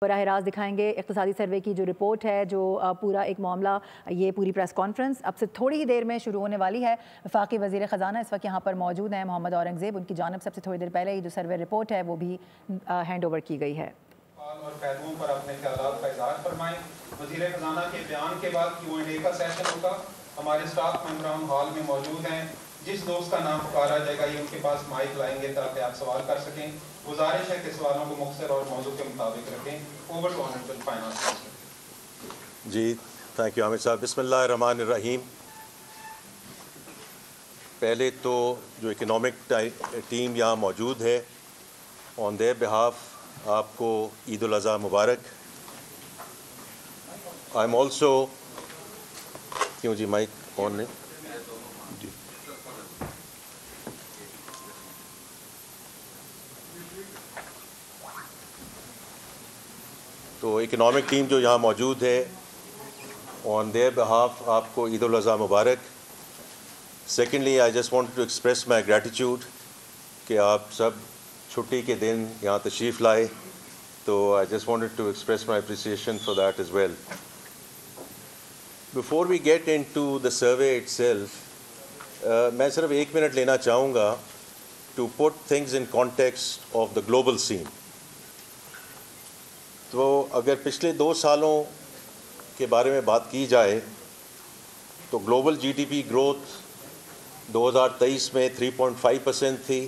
براہ راست دکھائیں گے اقتصادی سروے کی جو رپورٹ ہے، جو پورا ایک معاملہ، یہ پوری پریس کانفرنس اب سے تھوڑی ہی دیر میں شروع ہونے والی ہے۔ وفاقی وزیر خزانہ اس وقت یہاں پر موجود ہیں، محمد اورنگزیب، ان کی جانب سے اب سے تھوڑی دیر پہلے یہ جو سروے رپورٹ ہے وہ بھی ہینڈ اوور کی گئی ہے۔ اور پہلوؤں پر اپنے خیالات کا اظہار فرمائیں۔ وزیر خزانہ کے بیان کے بعد Q&A کا سیشن ہوگا۔ ہمارے سٹاف ممبران ہال میں موجود ہیں، جس دوست کا نام پکارا جائے گا یہ ان کے پاس مائک لائیں گے تاکہ آپ سوال کر سکیں۔ گزارش ہے کہ سوالوں کو مختصر اور موضوع کے مطابق رکھیں۔ Over to honourable finance minister. جی تھینک یو حامد صاحب۔ بسم اللہ الرحمن الرحیم۔ پہلے تو جو اکنامک ٹیم یہاں موجود ہے، آن دیئر بہاف آپ کو عید الاضحیٰ مبارک۔ آئی ایم آلسو کیوں جی مائک آن نہیں جی تو اکنامک ٹیم جو یہاں موجود ہے، آن دیئر بہاف آپ کو عید الاضحیٰ مبارک۔ Secondly I just want to express my gratitude کہ آپ سب چھٹی کے دن یہاں تشریف لائے، تو I just wanted to express my appreciation for that as well. Before we get in to the survey itself, میں صرف 1 منٹ لینا چاہوں گا to put things in context of the global scene. تو اگر پچھلے 2 سالوں کے بارے میں بات کی جائے تو global G D P growth 2023 میں 3.5% تھی،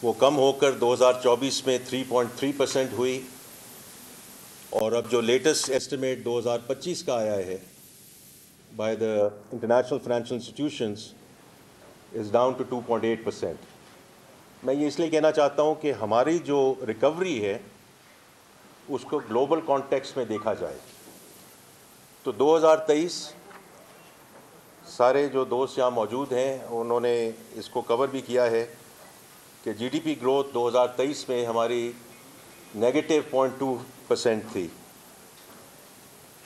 وہ کم ہو کر 2024 میں 3.3% ہوئی، اور اب جو لیٹسٹ ایسٹیمیٹ 2025 کا آیا ہے by the international financial institutions is down to 2.8%۔ میں یہ اس لیے کہنا چاہتا ہوں کہ ہماری جو ریکوری ہے اس کو گلوبل کانٹیکسٹ میں دیکھا جائے تو 2023 سارے جو دوست یہاں موجود ہیں انہوں نے اس کو کور بھی کیا ہے کہ جی ڈی پی گروتھ 2023 میں ہماری -0.2% تھی۔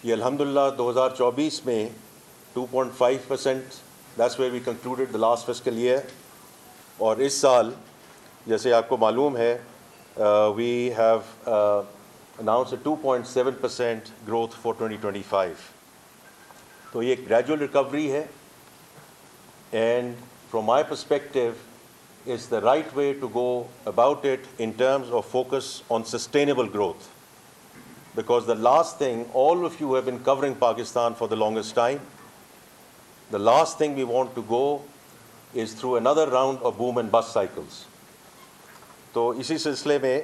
یہ الحمدللہ 2024 میں 2.5%، that's where we concluded the last fiscal year, اور اس سال جیسے آپ کو معلوم ہے we have announced a 2.7% growth for 2025. تو یہ gradual recovery ہے، and from my perspective it's the right way to go about it in terms of focus on sustainable growth, because the last thing, all of you have been covering Pakistan for the longest time, the last thing we want to go is through another round of boom and bust cycles. تو اسی سلسلے میں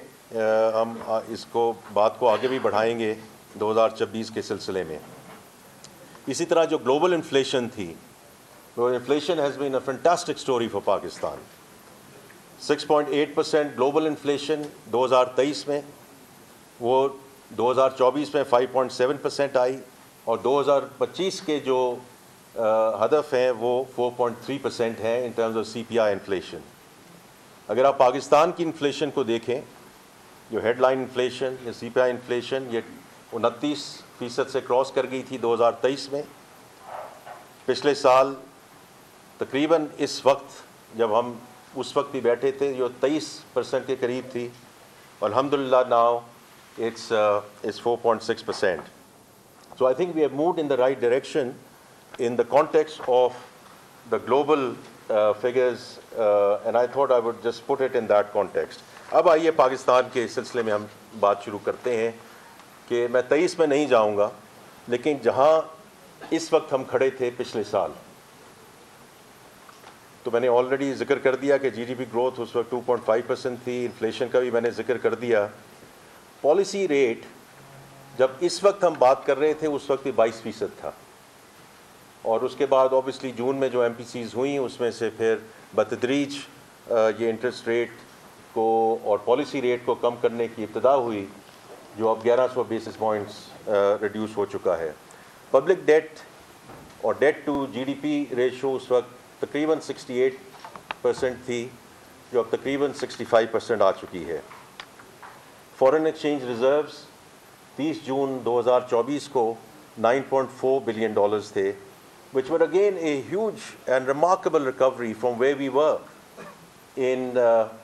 ہم اس کو بات کو آگے بھی بڑھائیں گے 2026 کے سلسلے میں۔ اسی طرح جو گلوبل انفلیشن تھی، inflation has been a fantastic story for Pakistan. 6.8% global inflation 2023 میں، وہ 2024 میں 5.7% آئی، اور 2025 کے جو ہدف ہیں وہ 4.3% ہیں in terms of C P I inflation. اگر آپ پاکستان کی انفلیشن کو دیکھیں، جو ہیڈ لائن انفلیشن یا سی پی آئی انفلیشن، یہ 29% سے کراس کر گئی تھی 2023 میں۔ پچھلے سال تقریباً اس وقت جب ہم اس وقت بھی بیٹھے تھے جو 23% کے قریب تھی، الحمدللہ now it's 4.6%. So I think we have moved in the right direction in the context of the global figures, and I thought I would just put it in that context. اب آئیے پاکستان کے سلسلے میں ہم بات شروع کرتے ہیں کہ میں 23 میں نہیں جاؤں گا، لیکن جہاں اس وقت ہم کھڑے تھے پچھلے سال، تو میں نے آلریڈی ذکر کر دیا کہ جی ڈی پی گروتھ اس وقت 2.5% تھی، انفلیشن کا بھی میں نے ذکر کر دیا۔ پالیسی ریٹ جب اس وقت ہم بات کر رہے تھے اس وقت بھی 22% تھا، اور اس کے بعد اوبیسلی جون میں جو ایم پی سیز ہوئیں اس میں سے پھر بتدریج یہ انٹرسٹ ریٹ کو اور پالیسی ریٹ کو کم کرنے کی ابتدا ہوئی، جو اب 1100 بیسس پوائنٹس ریڈیوس ہو چکا ہے۔ پبلک ڈیٹ اور debt to G D P ratio اس وقت تقریباً 68% تھی، جو اب تقریباً 65% آ چکی ہے۔ فارن ایکسچینج ریزروز 30 جون 2024 کو $9.4 بلین تھے، which were again a huge and remarkable recovery from where we were in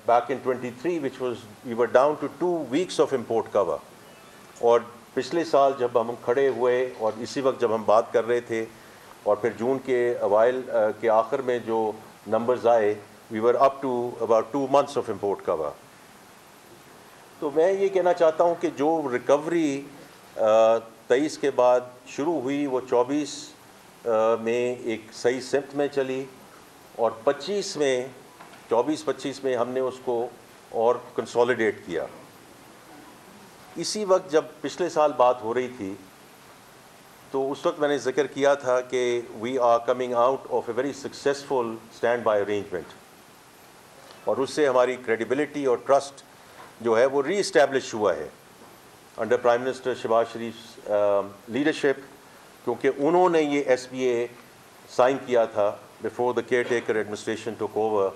back in 23, which was we were down to 2 weeks of import cover. اور پچھلے سال جب ہم کھڑے ہوئے اور اسی وقت جب ہم بات کر رہے تھے اور پھر جون کے اوائل کے آخر میں جو نمبرز آئے we were up to about 2 months of import cover. تو میں یہ کہنا چاہتا ہوں کہ جو ریکوری 23 کے بعد شروع ہوئی وہ 24 میں ایک صحیح سمت میں چلی اور 24-25 میں ہم نے اس کو اور کنسولیڈیٹ کیا. اسی وقت جب پچھلے سال بات ہو رہی تھی تو اس وقت میں نے ذکر کیا تھا کہ we are coming out of a very successful standby arrangement, اور اس سے ہماری کریڈیبلٹی اور ٹرسٹ جو ہے وہ ری اسٹیبلش ہوا ہے انڈر پرائم منسٹر شہباز شریف لیڈرشپ, کیونکہ انہوں نے یہ ایس بی اے سائن کیا تھا before the care taker administration ٹوک اوور.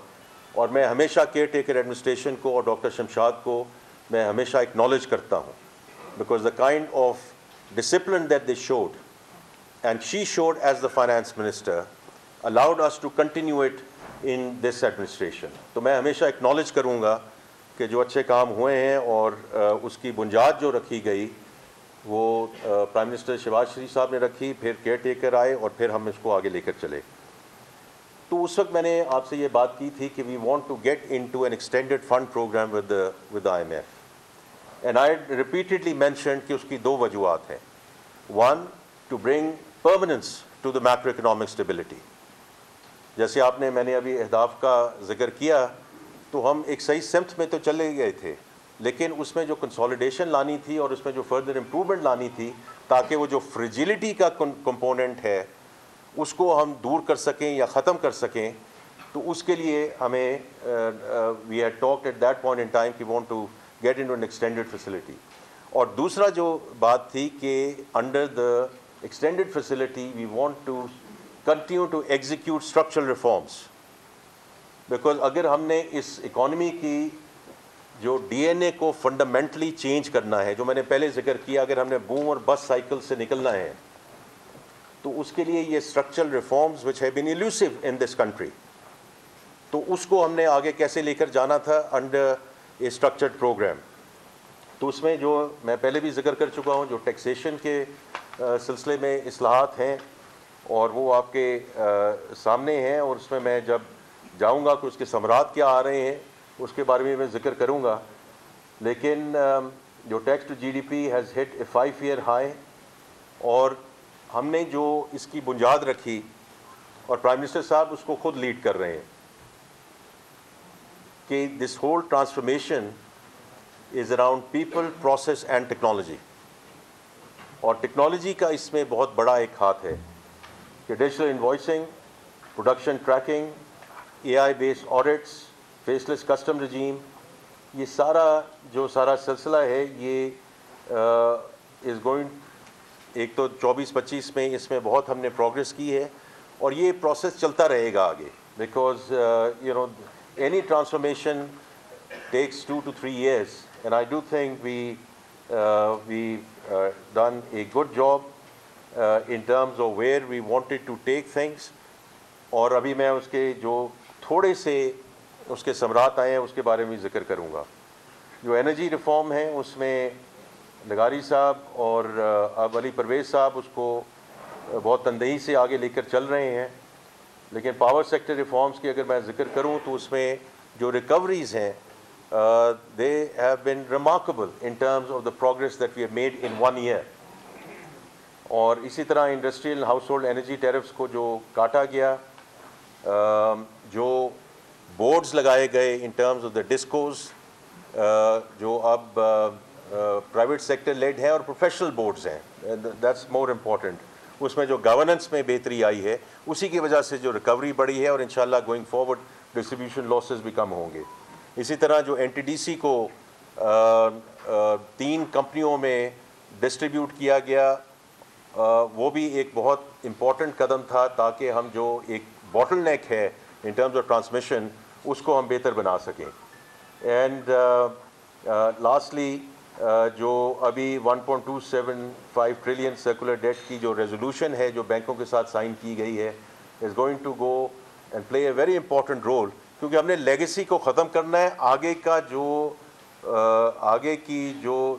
اور میں ہمیشہ کیئر ٹیکر ایڈمنسٹریشن کو اور ڈاکٹر شمشاد کو میں ہمیشہ اکنالج کرتا ہوں, because the kind of discipline that they should and she should as the finance minister allowed us to continue it in this administration. تو میں ہمیشہ اکنالج کروں گا کہ جو اچھے کام ہوئے ہیں اور اس کی بنیاد جو رکھی گئی وہ پرائم منسٹر شہباز شریف صاحب نے رکھی, پھر کیئر ٹیکر آئے اور پھر ہم اس کو آگے لے کر چلے. تو اس وقت میں نے آپ سے یہ بات کی تھی کہ we want to get in to an extended fund programme with I M F, and I repeatedly mentioned کہ اس کی 2 وجوہات ہیں. 1, to bring permanence to the macroeconomic stability. جیسے میں نے ابھی اہداف کا ذکر کیا تو ہم ایک صحیح سمت میں تو چلے گئے تھے, لیکن اس میں جو کنسولیڈیشن لانی تھی اور اس میں جو فردر امپرومنٹ لانی تھی تاکہ وہ جو فریجیلٹی کا کمپوننٹ ہے اس کو ہم دور کر سکیں یا ختم کر سکیں, تو اس کے لیے ہمیں we had talked at that point in time کہ want to get into an extended facility. اور دوسرا جو بات تھی کہ under the extended facility we want to continue to execute structural reforms, because اگر ہم نے اس اکانومی کی جو ڈی این اے کو فنڈامنٹلی چینج کرنا ہے, جو میں نے پہلے ذکر کیا, اگر ہم نے بوم اور بس سائیکل سے نکلنا ہے تو اس کے لیے یہ structural reforms which have been elusive in this country, تو اس کو ہم نے آگے کیسے لے کر جانا تھا انڈر اے اسٹرکچرڈ پروگرام. تو اس میں جو میں پہلے بھی ذکر کر چکا ہوں, جو ٹیکسیشن کے سلسلے میں اصلاحات ہیں اور وہ آپ کے سامنے ہیں, اور اس میں جب جاؤں گا کہ اس کے ثمرات کیا آ رہے ہیں اس کے بارے میں ذکر کروں گا. لیکن جو tax to G D P has hit a 5-year high, اور ہم نے جو اس کی بنیاد رکھی اور پرائم منسٹر صاحب اس کو خود لیڈ کر رہے ہیں کہ this whole transformation is around people, process and technology. اور ٹیکنالوجی کا اس میں بہت بڑا ایک ہاتھ ہے کہ digital invoicing, production tracking, A I based audits, faceless custom regime, یہ سارا سلسلہ ہے یہ از گوئنگ. ایک تو 24-25 میں اس میں بہت ہم نے پروگریس کی ہے اور یہ پروسیس چلتا رہے گا آگے, because any transformation tax 2 to 3 years, and I do think we done a good job in terms of where we wanted to take things. اور ابھی میں اس کے جو تھوڑے سے اس کے ثمرات آئے ہیں اس کے بارے میں ذکر کروں گا. جو انرجی ریفارم ہے اس میں لغاری صاحب اور اب علی پرویز صاحب اس کو بہت تندہی سے آگے لے کر چل رہے ہیں, لیکن پاور سیکٹر ریفارمز کی اگر میں ذکر کروں تو اس میں جو ریکوریز ہیں they have been remarkable in terms of the progress that we have made in 1 year. اور اسی طرح industrial house hold energy tariffs کو جو کاٹا گیا, جو بورڈز لگائے گئے ان ٹرمز آف دا ڈسکوز, جو اب پرائیویٹ سیکٹر لیڈ ہے اور پروفیشنل بورڈز ہیں, دیٹس مور امپورٹنٹ. اس میں جو گورننس میں بہتری آئی ہے اسی کی وجہ سے جو ریکوری بڑھی ہے, اور انشاءاللہ گوئنگ فارورڈ ڈسٹریبیوشن لاسز بھی کم ہوں گے. اسی طرح جو این ٹی ڈی سی کو 3 کمپنیوں میں ڈسٹریبیوٹ کیا گیا, وہ بھی ایک بہت امپورٹنٹ قدم تھا تاکہ ہم جو ایک باٹل نیک ہے ان ٹرمز آف ٹرانسمیشن اس کو ہم بہتر بنا سکیں. اینڈ لاسٹلی جو ابھی 1.275 ٹریلین سرکولر ڈیٹ کی جو ریزولوشن ہے جو بینکوں کے ساتھ سائن کی گئی ہے, is going to go and play a very important role, کیونکہ ہم نے لیگیسی کو ختم کرنا ہے. آگے کا جو آگے کی جو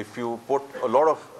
If you put a lot of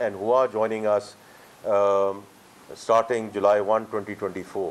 and who are joining us starting July 1, 2024.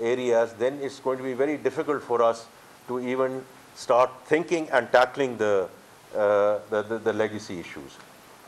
areas, then it's going to be very difficult for us to even start thinking and tackling the legacy issues.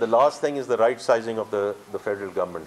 the last thing is the right sizing of the federal government.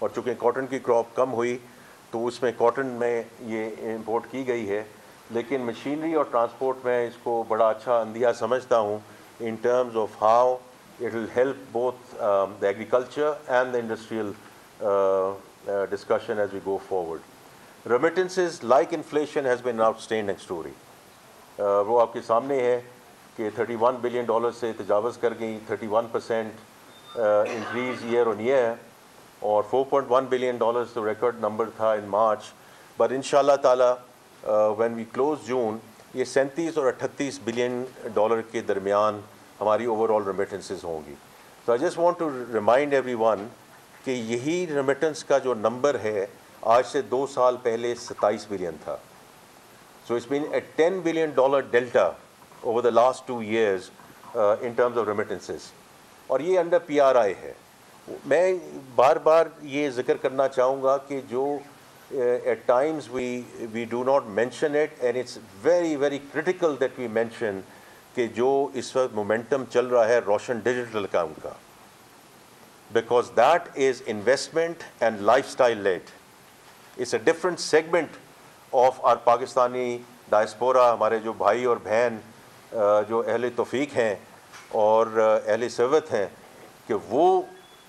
اور چونکہ cotton کی crop کم ہوئی تو اس میں cotton میں یہ import کی گئی ہے، لیکن مشینری اور ٹرانسپورٹ میں اس کو بڑا اچھا اندیہ سمجھتا ہوں ان terms of how it will help both the agriculture and the industrial discussion as we go forward. Remittances, like inflation, has been an outstanding story. وہ آپ کے سامنے ہے کہ $31 billion سے تجاوز کر گئی، 31% انکریز ایئر آن ایئر، اور $4.1 billion تو ریکارڈ نمبر تھا ان مارچ. بٹ ان شاء اللہ تعالیٰ وین وی کلوز جون یہ 37 اور 38 بلین ڈالر کے درمیان ہماری اوور آل ریمیٹنسز ہوں گی. تو I just want to remind everyone کہ یہی ریمیٹنس کا جو نمبر ہے آج سے 2 سال پہلے 27 بلین تھا. So it's been a $10 billion delta over the last 2 years in terms of remittances. اور یہ انڈر PRI ہے. میں بار بار یہ ذکر کرنا چاہوں گا کہ جو at times we do not mention it, and it's very very critical that we mention کہ جو اس وقت مومنٹم چل رہا ہے روشن ڈیجیٹل اکاؤنٹ کا, because that is investment and lifestyle led. It's a different segment of our Pakistani diaspora, ہمارے جو بھائی اور بہن جو اہل توفیق ہیں اور اہل ثروت ہیں, کہ وہ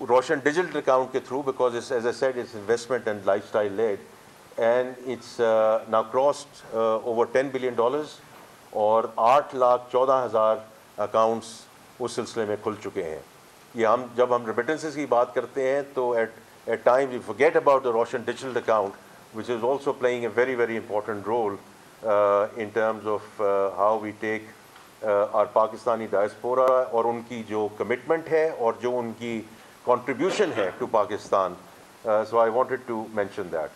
روشن ڈیجیٹل اکاؤنٹ کے through, because it's, as I said, it's investment and lifestyle led, and it's now crossed over $10 billion, اور 8,14,000 اکاؤنٹس اس سلسلے میں کھل چکے ہیں. یہ ہم جب ہم ریمیٹنسز کی بات کرتے ہیں تو at times we forget about the Roshan digital account, which is also playing a very very important role in terms of how we take our Pakistani diaspora اور ان کی جو commitment ہے اور جو ان کی contribution ہے to Pakistan. So I wanted to mention that.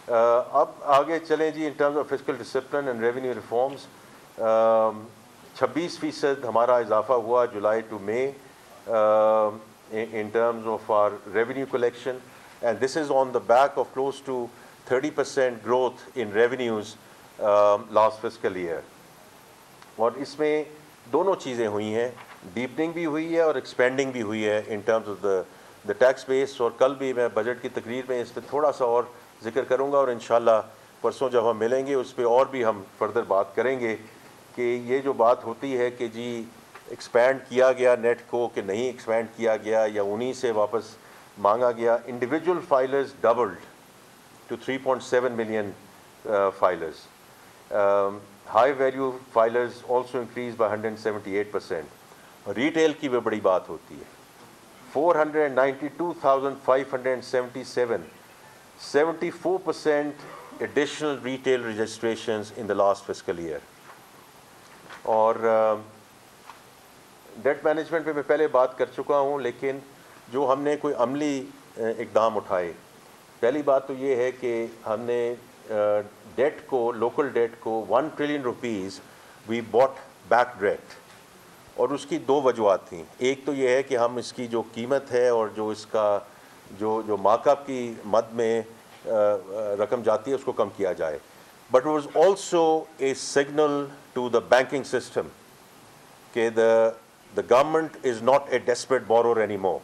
اب آگے چلیں جی. In terms of fiscal discipline and revenue reforms, 26% ہمارا اضافہ ہوا July two May in terms of our revenue collection, and this is on the back of close to 30% growth in revenues last fiscal year. اور اس میں دونوں چیزیں ہوئی ہیں, ڈیپننگ بھی ہوئی ہے اور ایکسپینڈنگ بھی ہوئی ہے in terms of the tax base. اور کل بھی میں بجٹ کی تقریر میں اس پہ تھوڑا سا اور ذکر کروں گا, اور انشاءاللہ پرسوں جب ہم ملیں گے اس پہ اور بھی ہم فردر بات کریں گے کہ یہ جو بات ہوتی ہے کہ جی ایکسپینڈ کیا گیا نیٹ کو کہ نہیں ایکسپینڈ کیا گیا یا انہی سے واپس مانگا گیا. Individual filers doubled to 3.7 million filers. High value filers also increase by 178%. Retail کی بھی بڑی بات ہوتی ہے, 492,577, 74% additional retail registrations in the last fiscal year. اور ڈیٹ مینجمنٹ پہ میں پہلے بات کر چکا ہوں, لیکن جو ہم نے کوئی عملی اقدام اٹھائے, پہلی بات تو یہ ہے کہ ہم نے ڈیٹ کو, لوکل ڈیٹ کو 1 ٹریلین روپیز وی باٹ بیک ڈیٹ, اور اس کی 2 وجوہات تھیں. ایک تو یہ ہے کہ ہم اس کی جو قیمت ہے اور جو اس کا جو مارک اپ کی مد میں رقم جاتی ہے اس کو کم کیا جائے. But it was also a signal to the banking system that the government is not a desperate borrower anymore.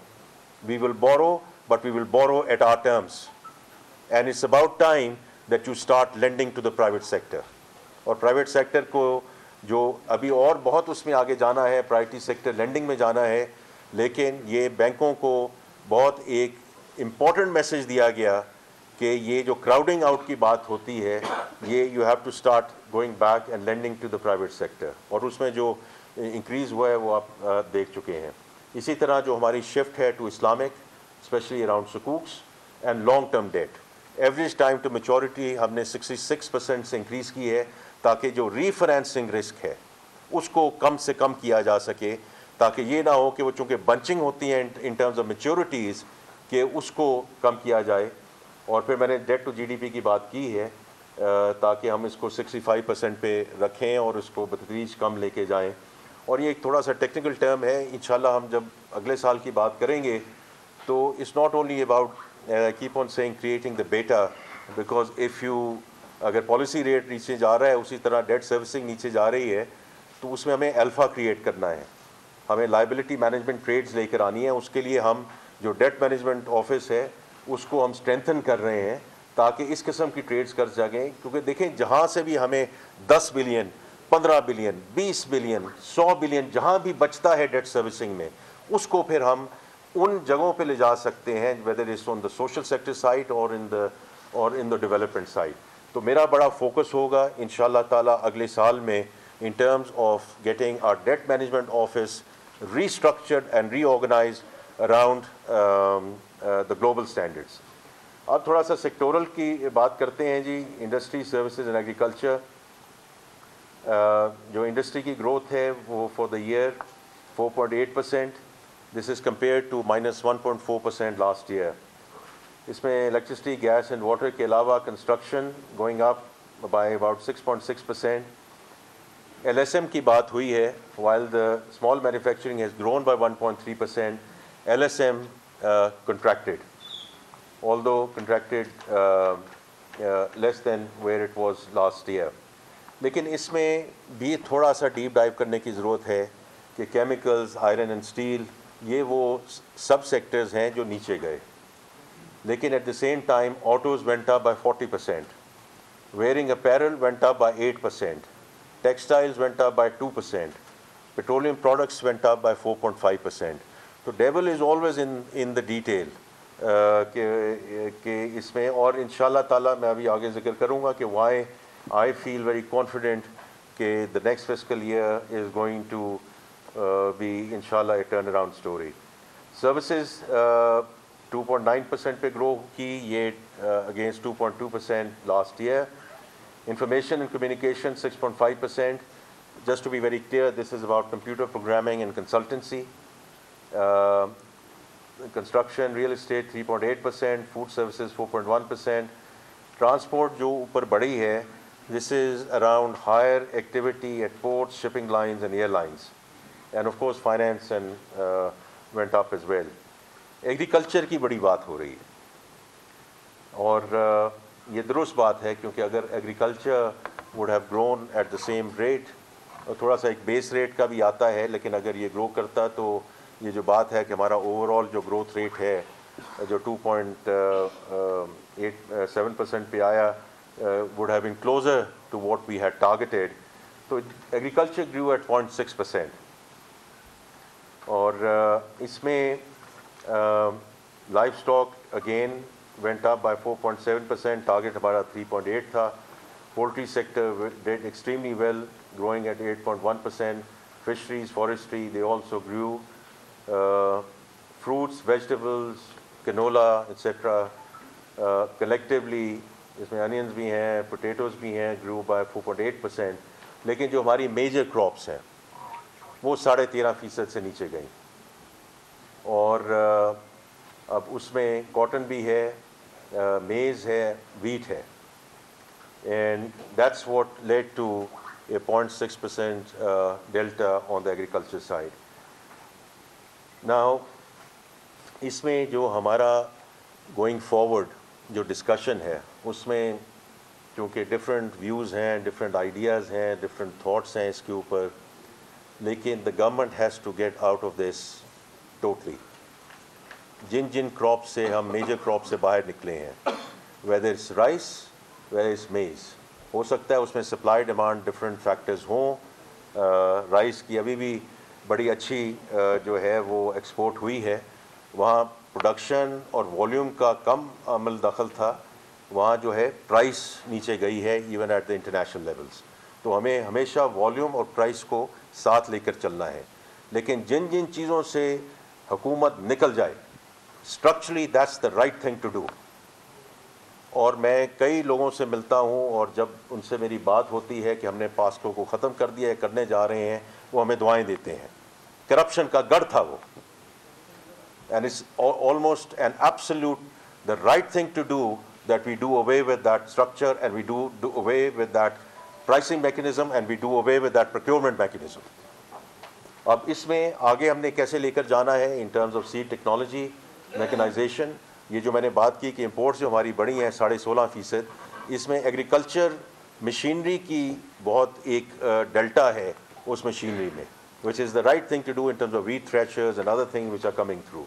We will borrow, but we will borrow at our terms. And it's about time that you start lending to the private sector. اور private sector کو جو ابھی اور بہت اس میں آگے جانا ہے, priority sector lending میں جانا ہے, لیکن یہ بینکوں کو بہت ایک important message دیا گیا کہ یہ جو کراؤڈنگ آؤٹ کی بات ہوتی ہے یہ you have to start going back and lending to the private sector, اور اس میں جو انکریز ہوا ہے وہ آپ دیکھ چکے ہیں. اسی طرح جو ہماری شفٹ ہے ٹو اسلامک, اسپیشلی اراؤنڈ سکوکس and long term debt, average time to maturity ہم نے 66% سے انکریز کی ہے, تاکہ جو ری فائنینسنگ رسک ہے اس کو کم سے کم کیا جا سکے, تاکہ یہ نہ ہو کہ وہ چونکہ بنچنگ ہوتی ہیں ان ٹرمز آف میچورٹیز کہ اس کو کم کیا جائے. اور پھر میں نے debt to G D P کی بات کی ہے تاکہ ہم اس کو 65% پہ رکھیں اور اس کو بتدریج کم لے کے جائیں. اور یہ ایک تھوڑا سا ٹیکنیکل ٹرم ہے, انشاءاللہ ہم جب اگلے سال کی بات کریں گے تو it's not only about keep on seeing creating the beta, because if you اگر پالیسی ریٹ نیچے جا رہا ہے اسی طرح ڈیٹ سروسنگ نیچے جا رہی ہے تو اس میں ہمیں الفا کریٹ کرنا ہے, ہمیں لائبلٹی مینجمنٹ ٹریڈز لے کر آنی ہے. اس کے لیے ہم جو ڈیٹ مینجمنٹ آفس ہے اس کو ہم اسٹرینتھن کر رہے ہیں تاکہ اس قسم کی ٹریڈز کر سکیں. کیونکہ دیکھیں جہاں سے بھی ہمیں 10 بلین 15 بلین 20 بلین 100 بلین جہاں بھی بچتا ہے ڈیٹ سروسنگ میں, اس کو پھر ہم ان جگہوں پہ لے جا سکتے ہیں, weather is on the social sector side اور ان دا ڈیولپمنٹ سائڈ. تو میرا بڑا فوکس ہوگا انشاءاللہ تعالیٰ اگلے سال میں in terms of getting our debt management office restructured and reorganised around the global standards. اب تھوڑا سا سیکٹورل کی بات کرتے ہیں جی. انڈسٹری, سروسز اینڈ ایگریکلچر, جو انڈسٹری کی گروتھ ہے وہ for the year 4.8%. This is compared to -1.4% last year. اس میں الیکٹرسٹی, گیس اینڈ واٹر کے علاوہ construction going up by about 6.6%. LSM کی بات ہوئی ہے, while the small manufacturing has grown by 1.3%, LSM contracted, although contracted less than where it was last year. لیکن اس میں بھی تھوڑا سا ڈیپ ڈائیو کرنے کی ضرورت ہے کہ کیمیکلز, آئرن اینڈ اسٹیل, یہ وہ سب سیکٹرز ہیں جو نیچے گئے. لیکن at the same time autos went up by 40%, wearing apparel went up by 8%, textiles went up by 2%, petroleum products went up by 4.5%. تو devil is always in the detail. کہ اس میں, اور انشاءاللہ تعالیٰ میں ابھی آگے ذکر کروں گا کہ why I feel very confident کہ the next fiscal year is going to be inshallah a turnaround story. Services 2.9% پہ گرو کی, یہ against 2.2% last year. Information and communication 6.5%. Just to be very clear, this is about computer programming and consultancy. Construction, real estate 3.8%, food services 4.1%. Transport جو اوپر بڑی ہے, this is around higher activity at ports, shipping lines and airlines. And of course finance and went up as well. Agriculture کی بڑی بات ہو رہی ہے, اور یہ درست بات ہے کیونکہ اگر agriculture would have grown at the same rate, اور تھوڑا سا ایک بیس ریٹ کا بھی آتا ہے, لیکن اگر یہ گرو کرتا تو یہ جو بات ہے کہ ہمارا اوور آل جو گروتھ ریٹ ہے جو 2.87% پہ آیا would have been closer to what we had targeted. تو ایگریکلچر grew at 0.6%. اور اس میں life stock again went up by 4.7%, target ہمارا 3.8 تھا. Poultry sector did extremely well, growing at 8.1%. Fisheries, forestry, they also grew. Fruits, vegetables, canola, etc. Collectively, اس میں انینز بھی ہیں, potatoes بھی ہیں, grew by 4.8%. لیکن جو ہماری میجر کراپس ہیں وہ 13.5% سے نیچے گئیں. اور اب اس میں کاٹن بھی ہے, میز ہے, ویٹ ہے, and that's what led to a 0.6% delta on the agriculture side. Now اس میں جو ہمارا going forward جو ڈسکشن ہے اس میں چونکہ ڈفرینٹ ویوز ہیں, ڈفرینٹ آئیڈیاز ہیں, ڈفرینٹ تھاٹس ہیں اس کے اوپر, لیکن the government has to get out of this totally. جن کراپ سے ہم میجر کراپ سے باہر نکلے ہیں, whether it's rice, whether it's maize, ہو سکتا ہے اس میں سپلائی ڈیمانڈ ڈفرینٹ فیکٹرز ہوں. رائس کی ابھی بھی بڑی اچھی جو ہے وہ ایکسپورٹ ہوئی ہے, وہاں پروڈکشن اور والیوم کا کم عمل دخل تھا, وہاں جو ہے پرائس نیچے گئی ہے even at the international levels. تو ہمیں ہمیشہ والیوم اور پرائس کو ساتھ لے کر چلنا ہے. لیکن جن چیزوں سے حکومت نکل جائے structurally, that's the right thing to do. اور میں کئی لوگوں سے ملتا ہوں اور جب ان سے میری بات ہوتی ہے کہ ہم نے پاسکو کو ختم کر دیا ہے, کرنے جا رہے ہیں, وہ ہمیں دعائیں دیتے ہیں. کرپشن کا گڑھ تھا وہ, and it's almost an absolute the right thing to do that we do away with that structure and we do away with that pricing mechanism and we do away with that procurement mechanism. اب اس میں آگے ہم نے کیسے لے کر جانا ہے in terms of seed technology, mechanisation. یہ جو میں نے بات کی کہ امپورٹس جو ہماری بڑی ہیں 16.5%, اس میں ایگریکلچر مشینری کی بہت ایک ڈیلٹا ہے اس مشینری میں, which is the right thing to do in terms of wheat threshers and other things which are coming through.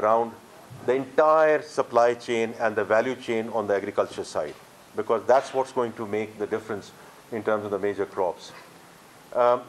around the entire supply chain and the value chain on the agriculture side, because that's what's going to make the difference in terms of the major crops.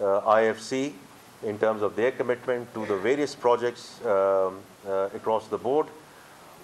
IFC in terms of their commitment to the various projects across the board,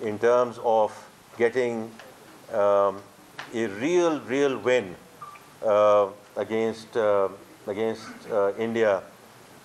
in terms of getting a real win against India,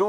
2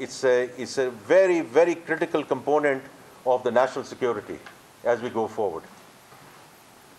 it's a very critical component of the national security as we go forward.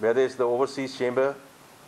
whether it's the overseas chamber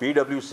PwC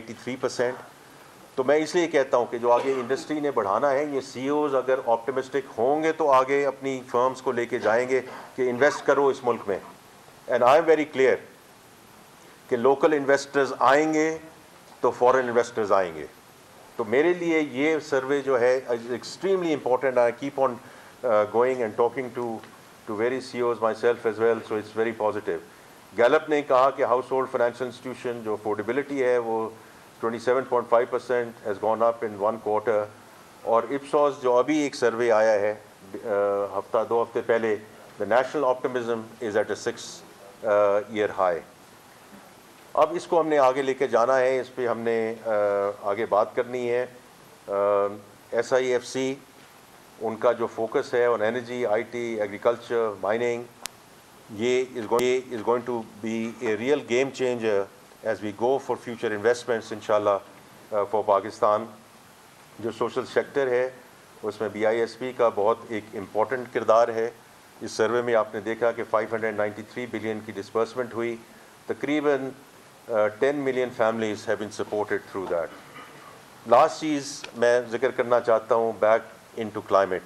83%। تو میں اس لیے کہتا ہوں کہ جو آگے industry نے بڑھانا ہے, یہ سی اوز اگر آپٹمسٹک ہوں گے تو آگے اپنی فرمز کو لے کے جائیں گے کہ انویسٹ کرو اس ملک میں. And I am very clear کہ لوکل انویسٹرز آئیں گے تو فورن انویسٹرز آئیں گے. تو میرے لیے یہ سروے جو ہے extremely important. I keep on going and talking to very CEOs myself as well, so it's very positive. Gallup نے کہا کہ ہاؤس ہولڈ فائنینشیل انسٹیٹیوشن جو افورڈیبلٹی ہے وہ 27.5% has gone up in 1 quarter. اور Ipsos جو ابھی ایک سروے آیا ہے دو ہفتے پہلے, the national optimism is at a 6-year high. اب اس کو ہم نے آگے لے کے جانا ہے, اس پہ ہم نے آگے بات کرنی ہے. SIFC ان کا جو فوکس ہے آن انرجی, IT, ایگریکلچر, مائننگ, یہ is going to be a real game changer as we go for future investments inshallah for Pakistan. جو سوشل سیکٹر ہے اس میں BISP کا بہت ایک امپورٹنٹ کردار ہے. اس سروے میں آپ نے دیکھا کہ 593 بلین کی ڈسبرسمنٹ ہوئی, تقریباً 10 million families have been supported through that. Last چیز میں ذکر کرنا چاہتا ہوں بیک انٹو کلائمیٹ,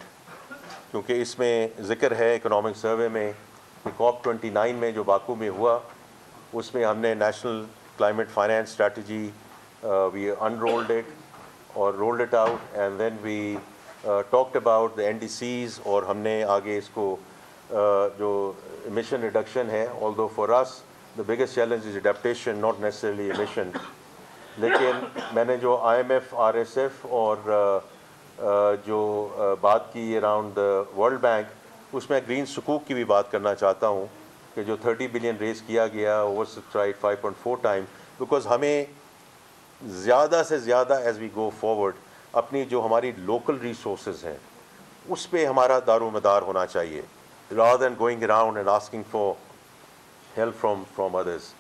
کیونکہ اس میں ذکر ہے اکنامک سروے میں کہ COP29 میں جو باکو میں ہوا اس میں ہم نے national climate finance strategy we unrolled it اور rolled it out, and then we talked about the NDCs, اور ہم نے آگے اس کو جو emission reduction ہے, although for us the biggest challenge is adaptation, not necessarily emission. لیکن میں نے جو IMF, RSF اور جو بات کی اراؤنڈ ورلڈ بینک, اس میں گرین سکوک کی بھی بات کرنا چاہتا ہوں کہ جو 30 بلین ریز کیا گیا, اوور سبسکرائب 5.4 ٹائم, بیکاز ہمیں زیادہ سے زیادہ ایز وی گو فارورڈ اپنی جو ہماری لوکل ریسورسز ہیں اس پہ ہمارا دار و مدار ہونا چاہیے, rather than going around and asking for help from others.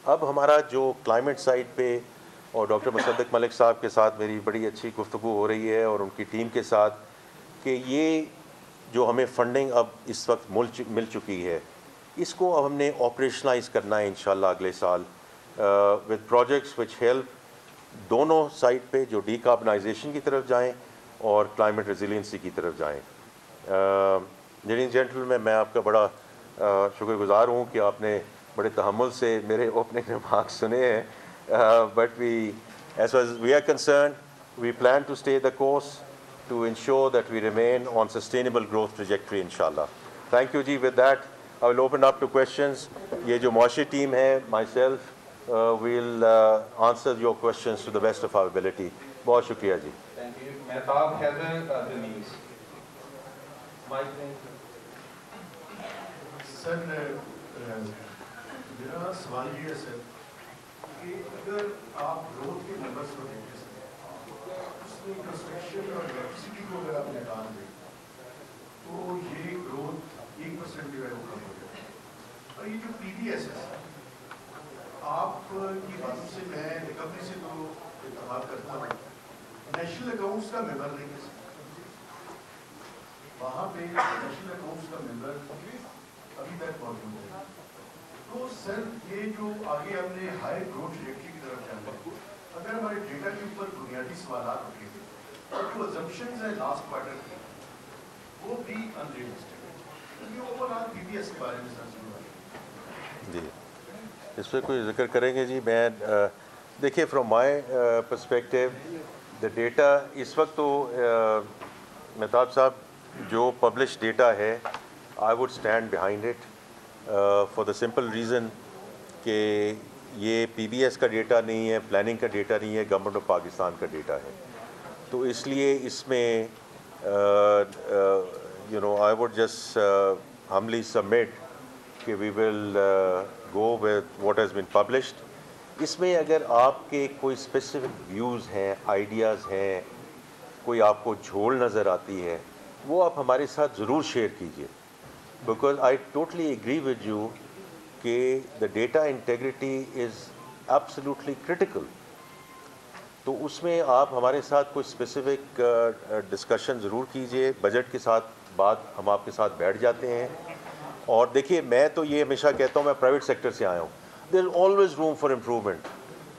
اب ہمارا جو کلائمیٹ سائٹ پہ, اور ڈاکٹر مصدق ملک صاحب کے ساتھ میری بڑی اچھی گفتگو ہو رہی ہے اور ان کی ٹیم کے ساتھ, کہ یہ جو ہمیں فنڈنگ اب اس وقت مل چکی ہے, اس کو اب ہم نے آپریشنلائز کرنا ہے انشاءاللہ اگلے سال ود پروجیکٹس وچ ہیلپ دونوں سائٹ پہ, جو ڈی کاربنائزیشن کی طرف جائیں اور کلائمیٹ ریزیلینسی کی طرف جائیں. لیڈیز اینڈ جینٹلمین, میں آپ کا بڑا شکر گزار ہوں کہ آپ نے بڑے تحمل سے میرے اوپننگ ریمارکس سنے ہیں, but as far as we are concerned, we plan to stay the course to ensure that we remain on sustainable growth trajectory inshallah. Thank you ji. With that I will open up to questions. یہ جو معاشی team ہے, myself will answer your questions to the best of our ability. بہت شکریہ جی. Thank you. Mahtab Haider دنیز. سر میرا سوال یہ ہے سر کہ اگر آپ گروتھ کے نمبرس کو دیکھیں سر, اس میں کنسٹرکشن اور الیکٹریسٹی کو اگر آپ نکال دیں تو یہ گروتھ 1% جو ہے وہ کم ہو جائے. اور یہ جو PBS ہے سر, آپ کی باتوں سے میں ریکوری سے تو اتفاق کرتا ہوں, نیشنل اکاؤنٹس کا ممبر نہیں ہے سر, وہاں پہ نیشنل اکاؤنٹس کا ممبر ابھی تک موجود ہے. تو سر یہ جو آگے ہم نے ہائی گروتھ ٹریجیکٹری کی طرف جانا ہے, اگر ہمارے ڈیٹا کے اوپر بنیادی سوالات اٹھیں گے اور جو ازمپشنز ہیں لاسٹ کوارٹر کی وہ بھی انریلسٹک ہے, یہ اوور آل PBS کے بارے میں سر جی اس پہ کوئی ذکر کریں گے جی. میں دیکھیے from my perspective the data اس وقت تو مہتاب صاحب جو پبلش ڈیٹا ہے I would stand behind it for the simple reason کہ یہ PBS کا ڈیٹا نہیں ہے, پلاننگ کا ڈیٹا نہیں ہے, گورنمنٹ آف پاکستان کا ڈیٹا ہے. تو اس لیے اس میں I would just humbly submit کہ we will go with what has been published. اس میں اگر آپ کے کوئی اسپیسیفک ویوز ہیں, آئیڈیاز ہیں, کوئی آپ کو جھول نظر آتی ہے, وہ آپ ہمارے ساتھ ضرور شیئر کیجیے, because I totally agree with you کہ the data integrity is absolutely critical. تو اس میں آپ ہمارے ساتھ کوئی اسپیسیفک ڈسکشن ضرور کیجیے. بجٹ کے ساتھ بات ہم آپ کے ساتھ بیٹھ جاتے ہیں. اور دیکھیے میں تو یہ ہمیشہ کہتا ہوں, میں پرائیویٹ سیکٹر سے آیا ہوں, there is always room for improvement.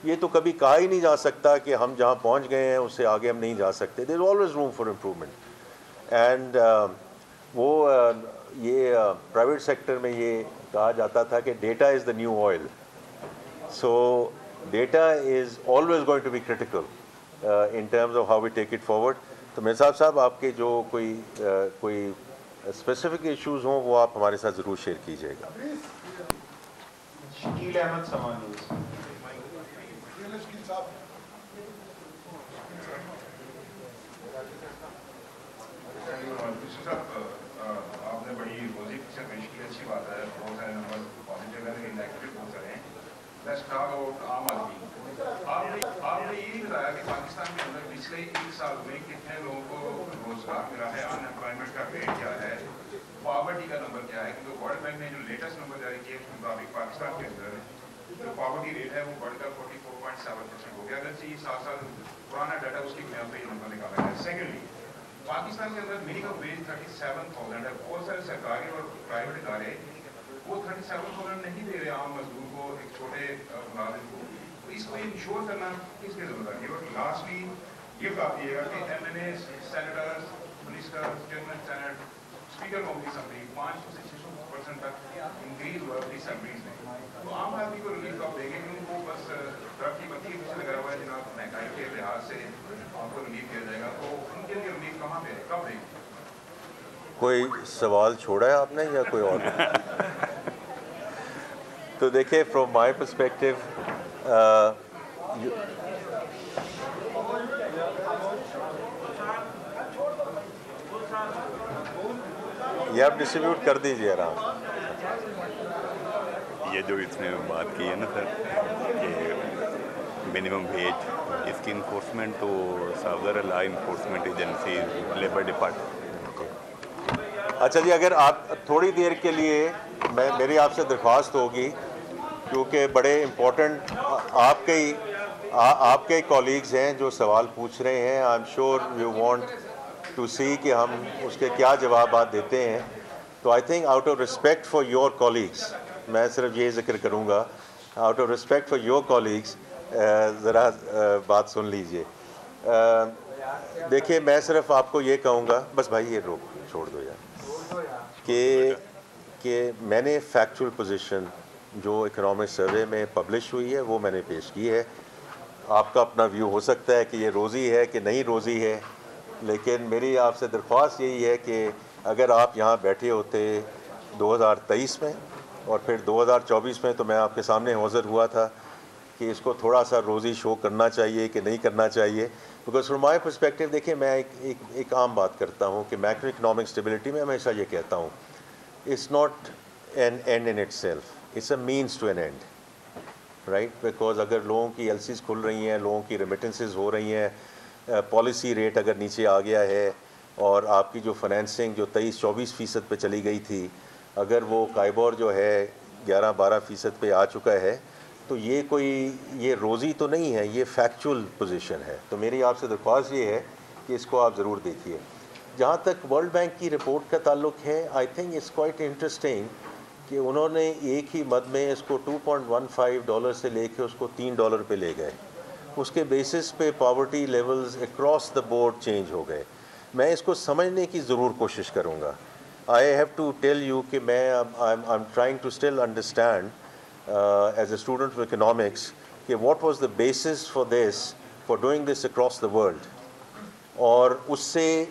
یہ تو کبھی کہا ہی نہیں جا سکتا کہ ہم جہاں پہنچ گئے ہیں اس سے آگے ہم نہیں جا سکتے. There is always room for improvement. And وہ یہ پرائیویٹ سیکٹر میں یہ کہا جاتا تھا کہ data is the new oil. So data is always going to be critical in terms of how we take it forward. تو مرزا صاحب آپ کے جو کوئی اسپیسیفک ایشوز ہوں وہ آپ ہمارے ساتھ ضرور شیئر کیجیے گا. شکیل احمد سامان نیوز. آپ نے بڑی روزی سے پیش کی, اچھی بات ہے, بہت سارے نمبر پازیٹیو ہیں لیکن نیگیٹو بہت سارے ہیں. لیٹس ٹاک اباؤٹ عام آدمی. آپ نے یہ بتایا کہ پاکستان کے اندر پچھلے 1 سال میں کتنے لوگوں کو روزگار ملا ہے, ان امپلائمنٹ کا ریٹ کیا ہے, پاورٹی کا نمبر کیا ہے, کیونکہ ورلڈ بینک نے جو لیٹسٹ نمبر جاری کیے اس کے مطابق پاکستان کے اندر جو پاورٹی ریٹ ہے وہ بڑھ کر 44.7% ہو گیا. اگرچہ یہ 7 سال پرانا ڈاٹا اس کی بنیاد پہ یہ نمبر نکالا گیا. سیکنڈلی, پاکستان کے اندر منیمم ویج 37,000 ہے. بہت سارے سرکاری اور پرائیویٹ ادارے وہ 37,000 نہیں دے رہے عام مزدور کو, ایک چھوٹے ملازم کو. تو اس کو انشور کرنا کس کی ضرورت ہے. اور لاسٹلی یہ بات یہ ہے کہ M N A, senators, minister, chairman senate, speaker of the assembly 500 سے 600% تک انکریز ہوا اپنی سیلریز میں. تو عام آدمی کو ریلیف کب دیں گے, ان کو بس ترقی بتی پیچھے لگا ہوا ہے جناب, مہنگائی کے لحاظ سے ان کو ریلیف دیا جائے گا, تو ان کے لیے ریلیف کہاں پہ ہے, کب دیں گے؟ کوئی سوال چھوڑا ہے آپ نے یا کوئی اور؟ تو دیکھیں, فرام مائی پرسپیکٹو یہ آپ ڈسٹریبیوٹ کر دیجیے آرام. یہ جو اس نے بات کی ہے نا سر کہ منیمم ویج, اس کی انفورسمنٹ تو صادر law enforcement agency labour department. اچھا جی, اگر آپ تھوڑی دیر کے لیے میری آپ سے درخواست ہوگی, کیونکہ بڑے امپورٹنٹ آپ کے کولیگز ہیں جو سوال پوچھ رہے ہیں. I am sure you want to see کہ ہم اس کے کیا جوابات دیتے ہیں. تو I think out of respect for your colleagues میں صرف یہ ذکر کروں گا, out of respect for your colleagues ذرا بات سن لیجئے. دیکھیے, میں صرف آپ کو یہ کہوں گا, بس بھائی یہ روک چھوڑ دو یار, کہ میں نے فیکچول پوزیشن جو اکنامک سروے میں پبلش ہوئی ہے وہ میں نے پیش کی ہے. آپ کا اپنا ویو ہو سکتا ہے کہ یہ روزی ہے کہ نہیں روزی ہے, لیکن میری آپ سے درخواست یہی ہے کہ اگر آپ یہاں بیٹھے ہوتے 2023 میں اور پھر 2024 میں, تو میں آپ کے سامنے حاضر ہوا تھا کہ اس کو تھوڑا سا روزی شو کرنا چاہیے کہ نہیں کرنا چاہیے. بیکاز فرام مائی پرسپیکٹو, دیکھیں میں ایک عام بات کرتا ہوں کہ میکرو اکنامک اسٹیبلٹی میں ہمیشہ یہ کہتا ہوں, it's not an end in itself, it's a means to an end, right. Because اگر لوگوں کی ایل سیز کھل رہی ہیں, لوگوں کی ریمیٹنسز ہو رہی ہیں, پالیسی ریٹ اگر نیچے آ گیا ہے, اور آپ کی جو فائنینسنگ جو 23-24% پہ چلی گئی تھی, اگر وہ قائبور جو ہے 11-12% پہ آ چکا ہے, تو یہ روزی تو نہیں ہے, یہ فیکچول پوزیشن ہے. تو میری آپ سے درخواست یہ ہے کہ اس کو آپ ضرور دیکھیے. جہاں تک ورلڈ بینک کی رپورٹ کا تعلق ہے, I think it's quite interesting کہ انہوں نے ایک ہی مد میں اس کو $2.15 سے لے کے اس کو $3 پہ لے گئے. اس کے بیسس پہ poverty levels across the board change ہو گئے. میں اس کو سمجھنے کی ضرور کوشش کروں گا. I have to tell you کہ میں I am trying to still understand as a student of economics کہ what was the basis for this, for doing this across the world. اور اس سے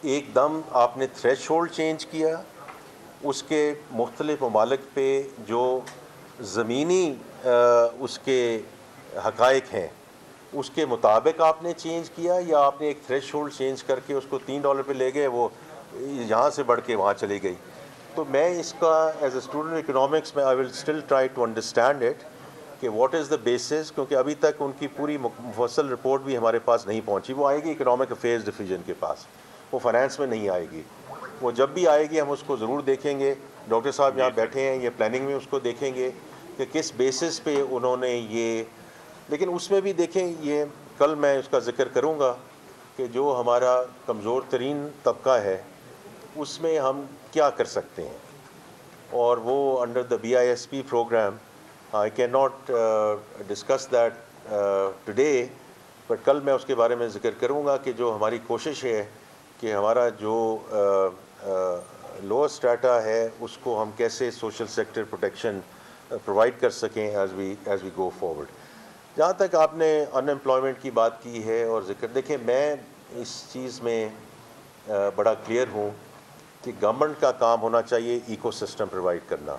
ایک دم آپ نے تھریش ہولڈ چینج کیا, اس کے مختلف ممالک پہ جو زمینی اس کے حقائق ہیں اس کے مطابق آپ نے چینج کیا, یا آپ نے ایک تھریش ہولڈ چینج کر کے اس کو $3 پہ لے گئے, وہ یہاں سے بڑھ کے وہاں چلی گئی. تو میں اس کا ایز اے اسٹوڈنٹ اکنامکس میں I will still try to understand it کہ واٹ از دا بیسس, کیونکہ ابھی تک ان کی پوری مفصل رپورٹ بھی ہمارے پاس نہیں پہنچی. وہ آئے گی اکنامک افیئرز ڈویژن کے پاس, وہ فائنانس میں نہیں آئے گی. وہ جب بھی آئے گی ہم اس کو ضرور دیکھیں گے. ڈاکٹر صاحب یہاں بیٹھے ہیں, یہ پلاننگ میں اس کو دیکھیں گے کہ کس بیسس پہ انہوں نے یہ. لیکن اس میں بھی دیکھیں, یہ کل میں اس کا ذکر کروں گا کہ جو ہمارا کمزور ترین طبقہ ہے اس میں ہم کیا کر سکتے ہیں, اور وہ under the BISP programme, I can not discuss that today, but کل میں اس کے بارے میں ذکر کروں گا کہ جو ہماری کوشش ہے کہ ہمارا جو لوور اسٹریٹا ہے اس کو ہم کیسے سوشل سیکٹر پروٹیکشن پرووائڈ کر سکیں ایز وی گو فارورڈ. جہاں تک آپ نے ان امپلائمنٹ کی بات کی ہے اور ذکر، دیکھیں میں اس چیز میں بڑا کلیئر ہوں کہ گورنمنٹ کا کام ہونا چاہیے ایکو سسٹم پرووائڈ کرنا.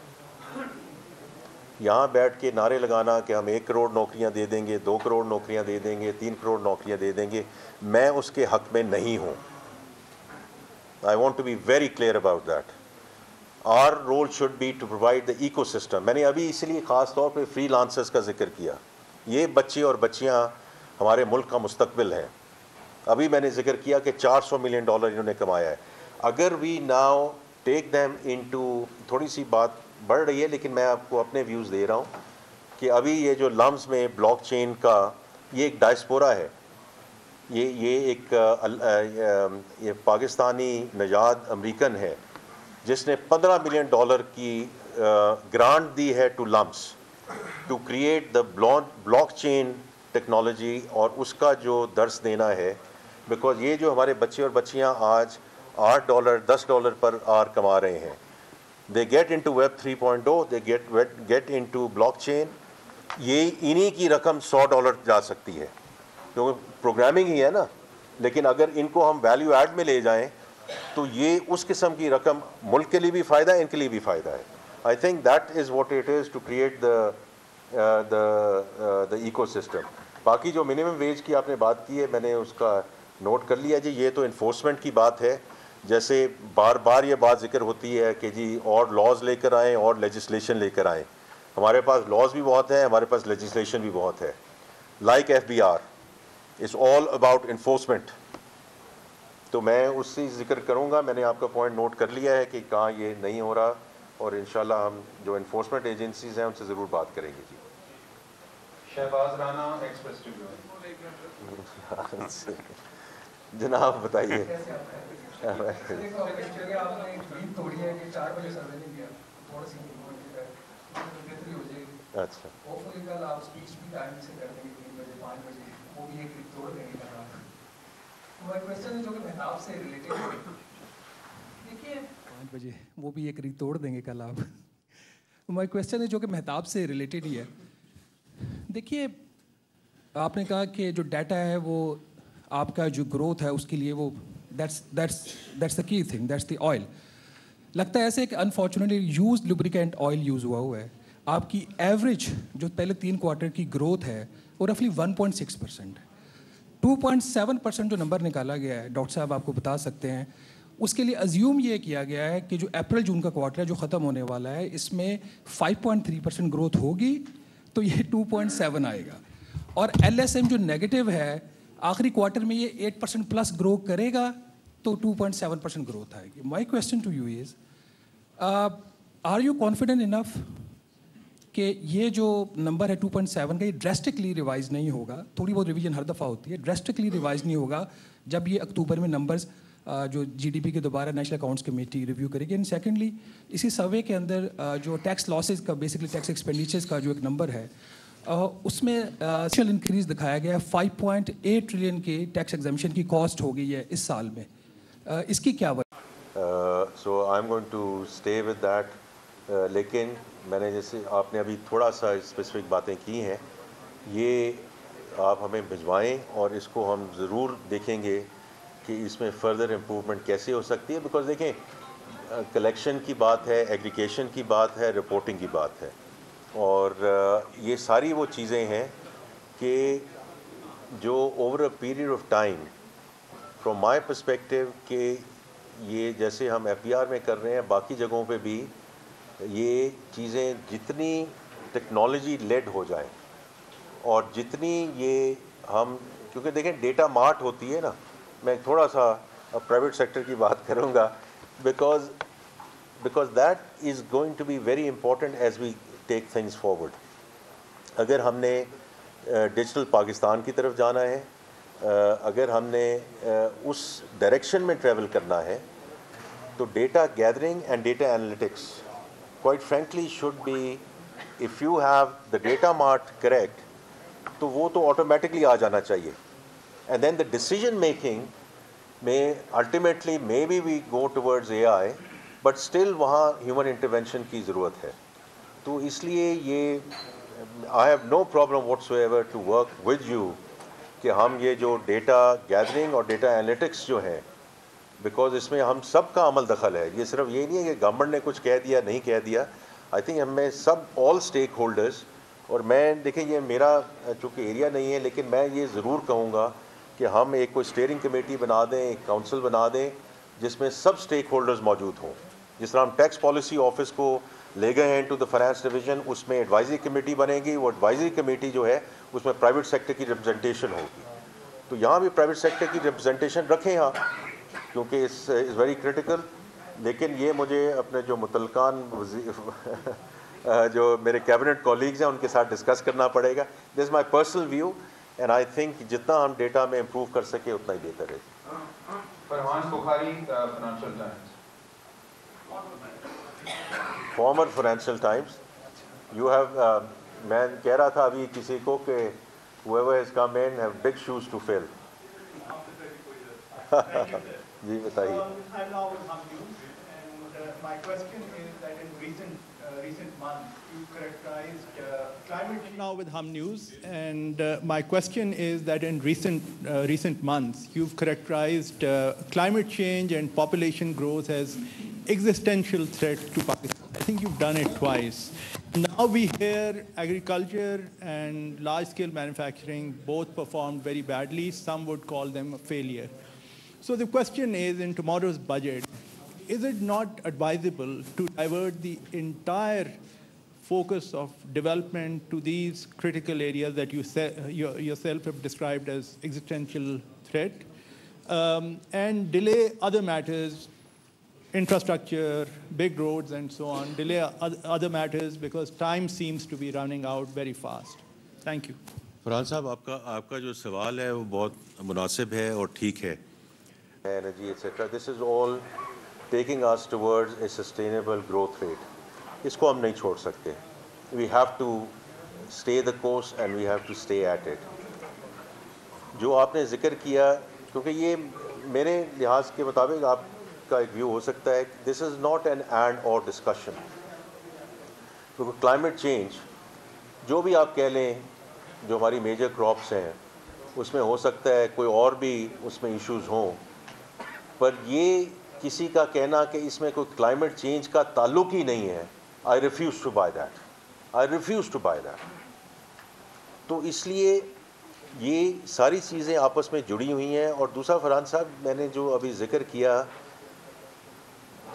یہاں بیٹھ کے نعرے لگانا کہ ہم 1 کروڑ نوکریاں دے دیں گے، 2 کروڑ نوکریاں دے دیں گے، 3 کروڑ نوکریاں دے دیں گے، میں اس کے حق میں نہیں ہوں. I want to be very clear about that. Our role should be to provide the ecosystem. میں نے ابھی اس لیے خاص طور پہ فری لانسرز کا ذکر کیا. یہ بچے اور بچیاں ہمارے ملک کا مستقبل ہیں. ابھی میں نے ذکر کیا کہ $400 ملین انہوں نے کمایا ہے. اگر we now take them into, تھوڑی سی بات بڑھ رہی ہے لیکن میں آپ کو اپنے ویوز دے رہا ہوں کہ ابھی یہ جو لمز میں بلاک چین کا یہ ایک ڈائسپورا ہے، یہ ایک یہ پاکستانی نژاد امریکن ہے جس نے $15 ملین کی گرانٹ دی ہے to LUMS to create the blockchain technology, اور اس کا جو درس دینا ہے. بیکاز یہ جو ہمارے بچے اور بچیاں آج $8 $10 پر آر کما رہے ہیں، they get into web 3.0، they get into blockchain. یہ انہی کی رقم $100 جا سکتی ہے کیونکہ پروگرامنگ ہی ہے نا. لیکن اگر ان کو ہم ویلیو ایڈ میں لے جائیں تو یہ اس قسم کی رقم ملک کے لیے بھی فائدہ ہے، ان کے لیے بھی فائدہ ہے. I think that is what it is to create the ecosystem. باقی جو منیمم ویج کی آپ نے بات کی ہے میں نے اس کا نوٹ کر لیا جی. یہ تو انفورسمنٹ کی بات ہے، جیسے بار بار یہ بات ذکر ہوتی ہے کہ جی اور لاز لے کر آئیں اور لیجسلیشن لے کر آئیں. ہمارے پاس لاز بھی بہت ہیں، ہمارے پاس لیجسلیشن بھی بہت ہے. Like FBR It's all about enforcement. تو میں اس سے ذکر کروں گا. میں نے آپ کا پوائنٹ نوٹ کر لیا ہے کہ کہاں یہ نہیں ہو رہا، اور انشاءاللہ ہم جو انفورسمنٹ ایجنسیز ہیں ان سے ضرور بات کریں گے. جی شہباز رانا ایکسپریس ٹریبیون. جناب بتائیے. اچھا وہ بھی ایک ریت توڑ دیں گے کل آپ. ہماری کویسچن ہے جو کہ مہتاب سے ریلیٹڈ ہی ہے. دیکھیے آپ نے کہا کہ جو ڈیٹا ہے وہ آپ کا جو گروتھ ہے اس کے لیے وہ دیٹس دا کی تھنگ، دیٹس دی آئل. لگتا ہے ایسے کہ انفارچونیٹلی یوز لوبریکینٹ آئل یوز ہوا ہے. آپ کی ایوریج جو پہلے 3 کوارٹر کی گروتھ ہے وہ رفلی 1.6%. 2.7% جو نمبر نکالا گیا ہے ڈاکٹر صاحب آپ کو بتا سکتے ہیں. اس کے لیے ازیوم یہ کیا گیا ہے کہ جو اپریل جون کا کوارٹر ہے جو ختم ہونے والا ہے اس میں 5.3% گروتھ ہوگی تو یہ 2.7 آئے گا. اور LSM جو نیگیٹو ہے آخری کوارٹر میں یہ 8% پلس گرو کرے گا تو 2.7% گروتھ آئے گی. My question to you is are you confident enough کہ یہ جو نمبر ہے 2.7 کا یہ ڈریسٹکلی ریوائز نہیں ہوگا؟ تھوڑی بہت ریویژن ہر دفعہ ہوتی ہے، ڈریسٹکلی ریوائز نہیں ہوگا جب یہ اکتوبر میں نمبرز جو GDP کے دوبارہ نیشنل اکاؤنٹس کمیٹی ریویو کرے گی. اینڈ سیکنڈلی اسی سروے کے اندر جو ٹیکس لاسز کا بیسکلی ٹیکس ایکسپینڈیچرز کا جو ایک نمبر ہے اس میں انکریز دکھایا گیا ہے. 5.8 ٹریلین کی ٹیکس ایگزمپشن کی کاسٹ ہو گئی ہے اس سال میں. اس کی کیا وجہ؟ So I am going to stay with that. لیکن میں نے جیسے آپ نے ابھی تھوڑا سا اسپیسیفک باتیں کی ہیں، یہ آپ ہمیں بھجوائیں اور اس کو ہم ضرور دیکھیں گے کہ اس میں فردر امپروومنٹ کیسے ہو سکتی ہے. بیکاز دیکھیں کلیکشن کی بات ہے، ایگریگیشن کی بات ہے، رپورٹنگ کی بات ہے، اور یہ ساری وہ چیزیں ہیں کہ جو over a period of time from my perspective کہ یہ جیسے ہم FBR میں کر رہے ہیں باقی جگہوں پہ بھی یہ چیزیں جتنی ٹیکنالوجی لیڈ ہو جائیں اور جتنی یہ ہم، کیونکہ دیکھیں ڈیٹا مارٹ ہوتی ہے نا. میں تھوڑا سا پرائیویٹ سیکٹر کی بات کروں گا because that is going to be very important as we take things forward. اگر ہم نے ڈیجیٹل پاکستان کی طرف جانا ہے، اگر ہم نے اس ڈائریکشن میں ٹریول کرنا ہے تو data gathering and data analytics quite frankly should be, if you have the data mart correct, تو وہ تو آٹومیٹکلی آ جانا چاہیے. And then the decision making میں ultimately maybe we go towards AI, but still وہاں human intervention کی ضرورت ہے. تو اس لیے یہ I have no problem whatsoever to work with you کہ ہم یہ جو ڈیٹا گیدرنگ اور ڈیٹا انالیٹکس جو ہے, بیکاز اس میں ہم سب کا عمل دخل ہے. یہ صرف یہ نہیں ہے کہ گورنمنٹ نے کچھ کہہ دیا نہیں کہہ دیا. آئی تھنک ہم میں سب آل اسٹیک ہولڈرز, اور میں دیکھیں یہ میرا چونکہ ایریا نہیں ہے, لیکن میں یہ ضرور کہوں گا کہ ہم ایک کوئی اسٹیئرنگ کمیٹی بنا دیں, ایک کونسل بنا دیں جس میں سب اسٹیک ہولڈرز موجود ہوں. جس طرح ہم ٹیکس پالیسی آفس کو لے گئے ہیں ٹو دا فائنانس ڈویژن, اس میں ایڈوائزری کمیٹی بنے گی. وہ ایڈوائزری کمیٹی جو ہے اس میں پرائیویٹ سیکٹر کی ریپرزنٹیشن ہوگی. تو یہاں بھی پرائیویٹ سیکٹر کی ریپرزنٹیشن رکھیں ہاں, کیونکہ اس از ویری کریٹیکل. لیکن یہ مجھے اپنے جو متعلقان جو میرے کیبنٹ کولیگز ہیں ان کے ساتھ ڈسکس کرنا پڑے گا. This is my personal view, and I think جتنا ہم ڈیٹا میں امپروو کر سکیں اتنا ہی بہتر ہے. Farhan Bukhari, Financial Times. Former Financial Times. You have, میں کہہ رہا تھا ابھی کسی کو کہ whoever has come in have big shoes to fill. جی بتائیے. I'm now with Hum News, and my question is that in recent months you characterized climate change. Now with Hum News, and my question is that in recent months you've characterized climate change and population growth as existential threat to Pakistan. I think you've done it twice. Now we hear agriculture and large-scale manufacturing both performed very badly. Some would call them a failure. So the question is, in tomorrow's budget, is it not advisable to divert the entire focus of development to these critical areas that you yourself have described as existential threat, and delay other matters, infrastructure, big roads and so on, delay other matters because time seems to be running out very fast? Thank you. Farhan صاحب, آپ کا جو سوال ہے وہ بہت مناسب ہے اور ٹھیک ہے. Energy, etc. This is all taking us towards a sustainable growth rate. اس کو ہم نہیں چھوڑ سکتے. We have to stay the course and we have to stay at it. جو آپ نے ذکر کیا, کیونکہ یہ میرے لحاظ کے مطابق آپ کا ایک ویو ہو سکتا ہے, this is not an and or discussion. کیونکہ کلائمیٹ چینج جو بھی آپ کہہ لیں, جو ہماری میجر کراپس ہیں اس میں ہو سکتا ہے کوئی اور بھی اس میں ایشوز ہوں, پر یہ کسی کا کہنا کہ اس میں کوئی کلائمیٹ چینج کا تعلق ہی نہیں ہے, I refuse to buy that. I refuse to buy that. تو اس لیے یہ ساری چیزیں آپس میں جڑی ہوئی ہیں. اور دوسرا فرحان صاحب, میں نے جو ابھی ذکر کیا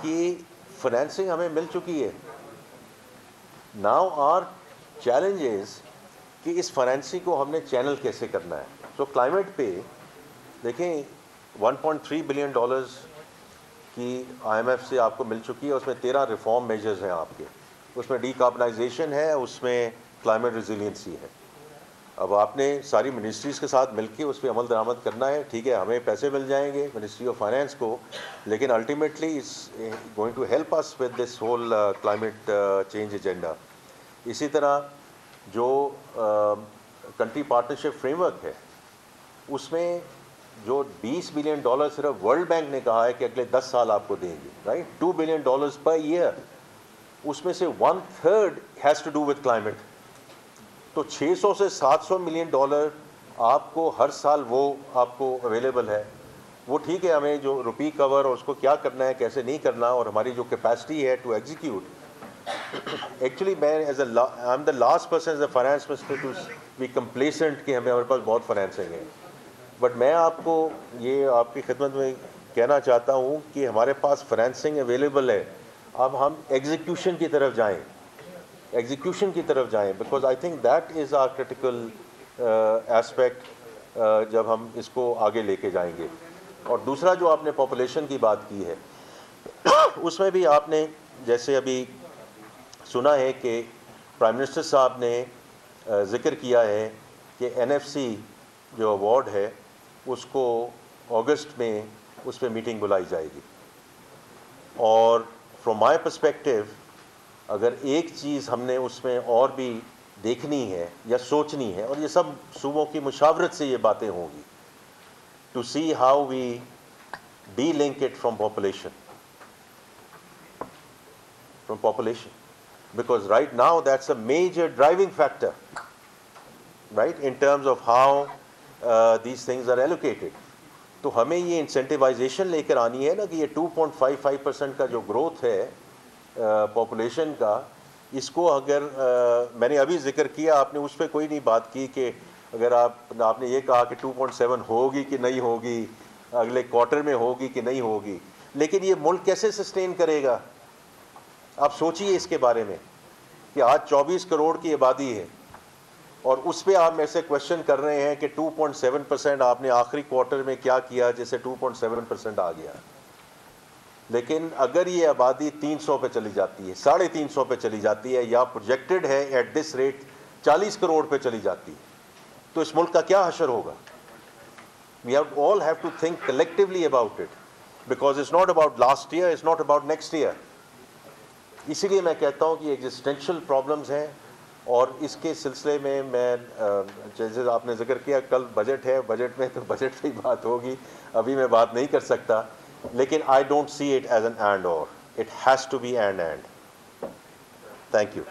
کہ فائنینسنگ ہمیں مل چکی ہے. Now our challenge is کہ اس فائنینسنگ کو ہم نے چینل کیسے کرنا ہے. تو کلائمیٹ پہ دیکھیں $1.3 بلین کی IMF سے آپ کو مل چکی ہے. اس میں 13 ریفارم میجرز ہیں آپ کے. اس میں ڈی کاربنائزیشن ہے, اس میں کلائمیٹ ریزیلینسی ہے. اب آپ نے ساری منسٹریز کے ساتھ مل کے اس پہ عمل درآمد کرنا ہے. ٹھیک ہے, ہمیں پیسے مل جائیں گے منسٹری آف فائنینس کو, لیکن ultimately it's going to help us with this whole climate change agenda. اسی طرح جو کنٹری پارٹنرشپ فریم ورک ہے, اس میں جو $20 بلین صرف ورلڈ بینک نے کہا ہے کہ اگلے 10 سال آپ کو دیں گے, رائٹ, $2 بلین پر ایئر, اس میں سے 1/3 has to do with climate. تو $600 سے $700 ملین آپ کو ہر سال وہ آپ کو اویلیبل ہے. وہ ٹھیک ہے, ہمیں جو روپی کور اور اس کو کیا کرنا ہے کیسے نہیں کرنا, اور ہماری جو کیپیسٹی ہے ٹو ایگزیکیوٹ. ایکچولی میں I am the last person as a finance minister to be complacent کہ ہمارے پاس بہت فائنینسنگ ہے. بٹ میں آپ کو یہ آپ کی خدمت میں کہنا چاہتا ہوں کہ ہمارے پاس فائنینسنگ اویلیبل ہے. اب ہم ایگزیکیوشن کی طرف جائیں, ایگزیکیوشن کی طرف جائیں, because I think that is our critical aspect جب ہم اس کو آگے لے کے جائیں گے. اور دوسرا جو آپ نے پاپولیشن کی بات کی ہے, اس میں بھی آپ نے جیسے ابھی سنا ہے کہ پرائم منسٹر صاحب نے ذکر کیا ہے کہ NFC جو ایوارڈ ہے اس کو اگست میں اس پہ میٹنگ بلائی جائے گی. اور فرام مائی پرسپیکٹیو اگر ایک چیز ہم نے اس میں اور بھی دیکھنی ہے یا سوچنی ہے, اور یہ سب صوبوں کی مشاورت سے یہ باتیں ہوں گی, to see how we delink it from population, because right now that's a major driving factor, right, in terms of how these things are allocated. تو ہمیں یہ انسینٹیوائزیشن لے کر آنی ہے نا کہ یہ 2.55% کا جو گروتھ ہے پاپولیشن کا, اس کو اگر میں نے ابھی ذکر کیا, آپ نے اس پہ کوئی نہیں بات کی کہ اگر آپ نے یہ کہا کہ 2.7 ہوگی کہ نہیں ہوگی, اگلے کوارٹر میں ہوگی کہ نہیں ہوگی, لیکن یہ ملک کیسے سسٹین کرے گا؟ آپ سوچئے اس کے بارے میں کہ آج 24 کروڑ کی آبادی ہے اور اس پہ آپ میرے سے کوشچن کر رہے ہیں کہ 2.7% آپ نے آخری کوارٹر میں کیا کیا جیسے 2.7% آ گیا. لیکن اگر یہ آبادی 300 پہ چلی جاتی ہے, 350 پہ چلی جاتی ہے, یا پروجیکٹڈ ہے ایٹ دس ریٹ 40 کروڑ پہ چلی جاتی ہے, تو اس ملک کا کیا حشر ہوگا؟ We all have to think collectively about it, because it's not about last year, it's not about next year. اسی لیے میں کہتا ہوں کہ ایگزسٹینشیل پرابلمز ہیں, اور اس کے سلسلے میں جیسے آپ نے ذکر کیا کل بجٹ ہے, بجٹ میں تو بجٹ پہ ہی بات ہوگی, ابھی میں بات نہیں کر سکتا, لیکن I don't see it as an end اور, it has to be end. Thank you.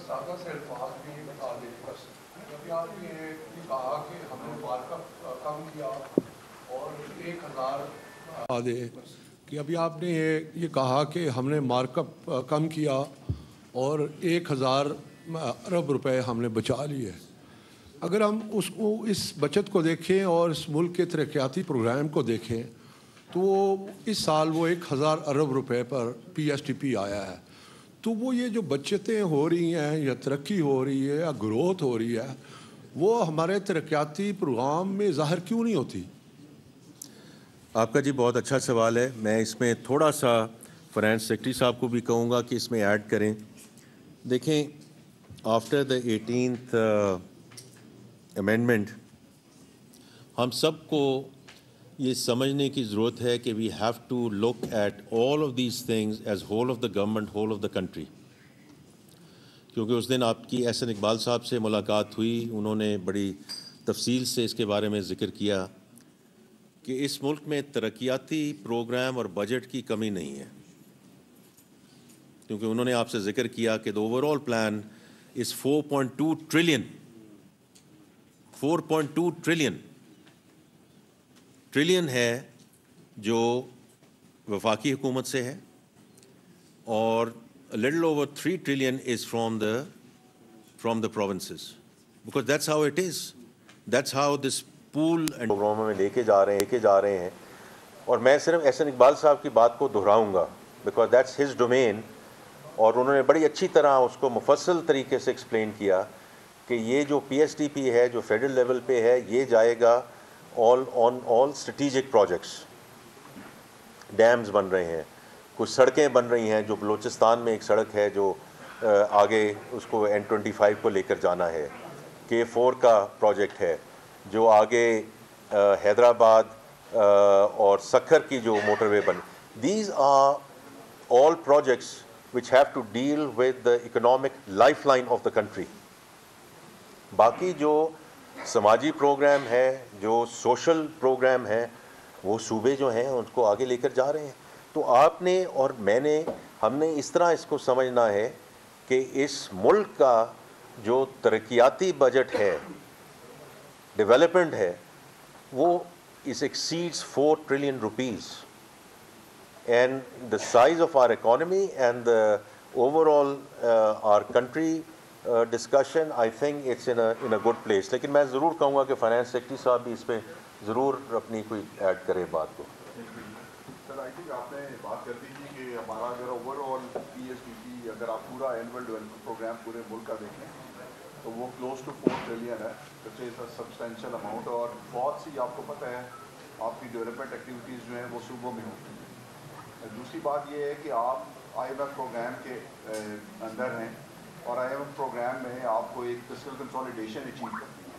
سادہ سے الفاظ بھی بتا دیں. ابھی آپ نے یہ کہا کہ ہم نے مارک اپ کم کیا اور 1000 دے کہ ابھی آپ نے یہ کہا کہ ہم نے مارک اپ کم کیا اور 1000 ارب روپے ہم نے بچا لیے. اگر ہم اس بچت کو دیکھیں اور اس ملک کے ترقیاتی پروگرام کو دیکھیں تو اس سال وہ 1000 ارب روپے پر پی ایس ٹی پی آیا ہے. تو وہ یہ جو بچتیں ہو رہی ہیں یا ترقی ہو رہی ہے یا گروتھ ہو رہی ہے, وہ ہمارے ترقیاتی پروگرام میں ظاہر کیوں نہیں ہوتی؟ آپ کا جی بہت اچھا سوال ہے. میں اس میں تھوڑا سا فائنانس سیکرٹری صاحب کو بھی کہوں گا کہ اس میں ایڈ کریں. دیکھیں, آفٹر دا 18th امینڈمنٹ ہم سب کو یہ سمجھنے کی ضرورت ہے کہ we have to look at all of these things as whole of the government, whole of the country. کیونکہ اس دن آپ کی احسن اقبال صاحب سے ملاقات ہوئی, انہوں نے بڑی تفصیل سے اس کے بارے میں ذکر کیا کہ اس ملک میں ترقیاتی پروگرام اور بجٹ کی کمی نہیں ہے, کیونکہ انہوں نے آپ سے ذکر کیا کہ the overall plan is 4.2 trillion. 4.2 trillion ہے جو وفاقی حکومت سے ہے, اور little over 3 trillion is from the provinces, because that's how it is. That's how this pool and پروگراموں میں لے کے جا رہے ہیں. اور میں صرف احسن اقبال صاحب کی بات کو دہراؤں گا because that's his domain, اور انہوں نے بڑی اچھی طرح اس کو مفصل طریقے سے ایکسپلین کیا کہ یہ جو پی ایس ٹی پی ہے جو فیڈرل لیول پہ ہے, یہ جائے گا آل اسٹریٹجک پروجیکٹس. ڈیمز بن رہے ہیں, کچھ سڑکیں بن رہی ہیں, جو بلوچستان میں ایک سڑک ہے جو آگے اس کو N25 کو لے کر جانا ہے, K4 کا پروجیکٹ ہے جو آگے حیدرآباد اور سکھر کی جو موٹر وے بن. These are all projects which have to deal with the economic lifeline of the country. باقی جو سماجی پروگرام ہے, جو سوشل پروگرام ہے, وہ صوبے جو ہیں ان کو آگے لے کر جا رہے ہیں. تو آپ نے اور میں نے, ہم نے اس طرح اس کو سمجھنا ہے کہ اس ملک کا جو ترقیاتی بجٹ ہے, ڈیولپمنٹ ہے, وہ exceeds 4 trillion rupees. And the size of our economy and the overall our country discussion, I think it's in a good place. لیکن میں ضرور کہوں گا کہ فائنانس سیکرٹری صاحب بھی اس پہ ضرور اپنی کوئی ایڈ کرے بات کو. سر آئی تھنک آپ نے بات کر دی تھی کہ ہمارا اگر over all P S D P اگر آپ پورا اینول ڈیولپمنٹ پروگرام پورے ملک کا دیکھیں تو وہ کلوز ٹو 4 trillion ہے, وچ از اے سبسٹینشیل اماؤنٹ. اور بہت سی آپ کو پتہ ہے آپ کی ڈیولپمنٹ ایکٹیویٹیز جو ہیں وہ صوبوں میں ہوتی ہیں. دوسری بات یہ ہے کہ آپ آئی ایم ایف پروگرام کے اندر ہیں, اور آئی ایم ایف پروگرام میں آپ کو ایک فسکل کنسالیڈیشن اچیو کرنی ہے,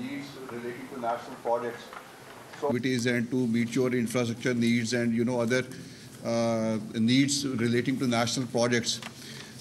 needs relating to national projects. Activities and to meet your infrastructure needs and other needs relating to national projects.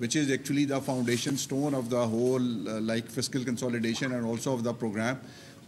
which is actually the foundation stone of the whole like fiscal consolidation and also of the program,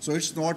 So it's not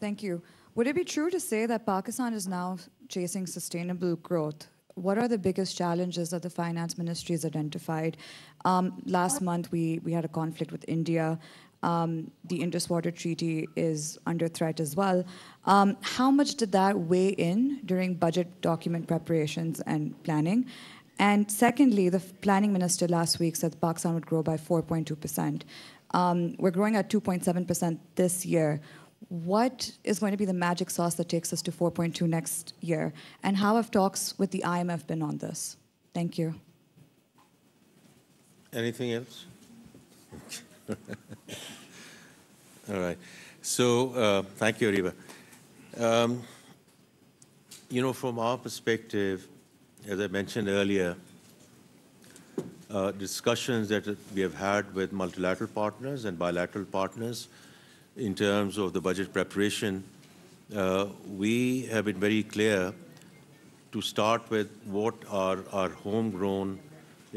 Thank you. Would it be true to say that Pakistan is now chasing sustainable growth? What are the biggest challenges that the finance ministry has identified? Last month, we had a conflict with India. The Indus Water Treaty is under threat as well. How much did that weigh in during budget document preparations and planning? And secondly, the planning minister last week said Pakistan would grow by 4.2%. We're growing at 2.7% this year. What is going to be the magic sauce that takes us to 4.2 next year? And how have talks with the IMF been on this? Thank you. Anything else? All right. So thank you, Ariba. From our perspective, as I mentioned earlier, discussions that we have had with multilateral partners and bilateral partners in terms of the budget preparation, we have been very clear to start with what are our homegrown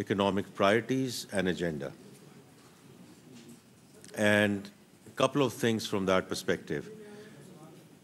economic priorities and agenda. And a couple of things from that perspective.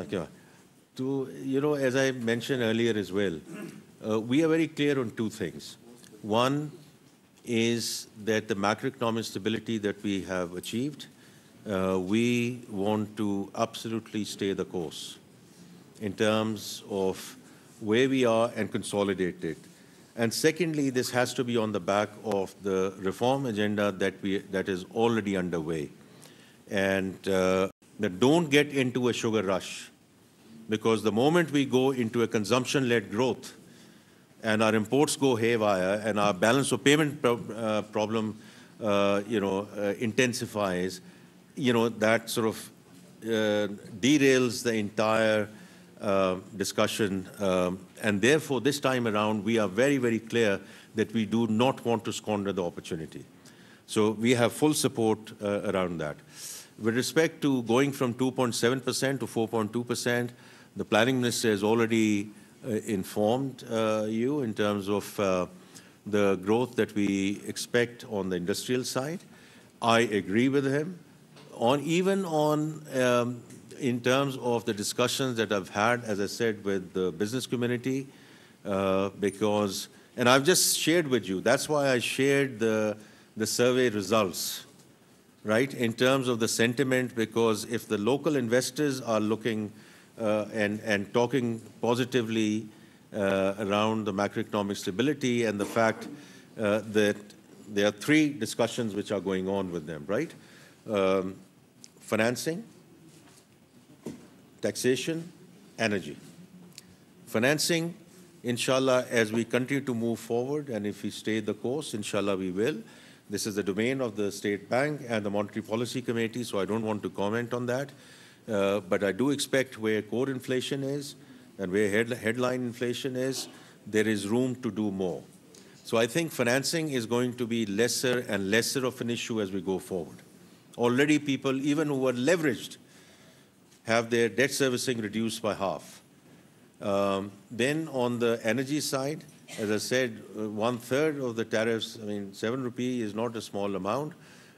Okay. So, as I mentioned earlier as well, we are very clear on two things. One is that the macroeconomic stability that we have achieved, we want to absolutely stay the course in terms of where we are and consolidate it. And secondly, this has to be on the back of the reform agenda that is already underway. And that don't get into a sugar rush, because the moment we go into a consumption-led growth and our imports go haywire and our balance of payment problem, intensifies, that sort of derails the entire discussion. And therefore, this time around, we are very, very clear that we do not want to squander the opportunity. So we have full support around that. With respect to going from 2.7% to 4.2%, the planning minister has already informed you in terms of the growth that we expect on the industrial side. I agree with him. In terms of the discussions that I've had, as I said, with the business community, and I've just shared with you, that's why I shared the survey results, right, in terms of the sentiment, because if the local investors are looking and talking positively around the macroeconomic stability and the fact that there are three discussions which are going on with them, right? Financing, taxation, energy. Financing, inshallah, as we continue to move forward, and if we stay the course, inshallah we will. This is the domain of the State Bank and the Monetary Policy Committee, so I don't want to comment on that. But I do expect where core inflation is and where headline inflation is, there is room to do more. So I think financing is going to be lesser and lesser of an issue as we go forward. Already people, even who are leveraged, have their debt servicing reduced by half. Then on the energy side, as I said, 1/3 of the tariffs, I mean, 7 rupee is not a small amount,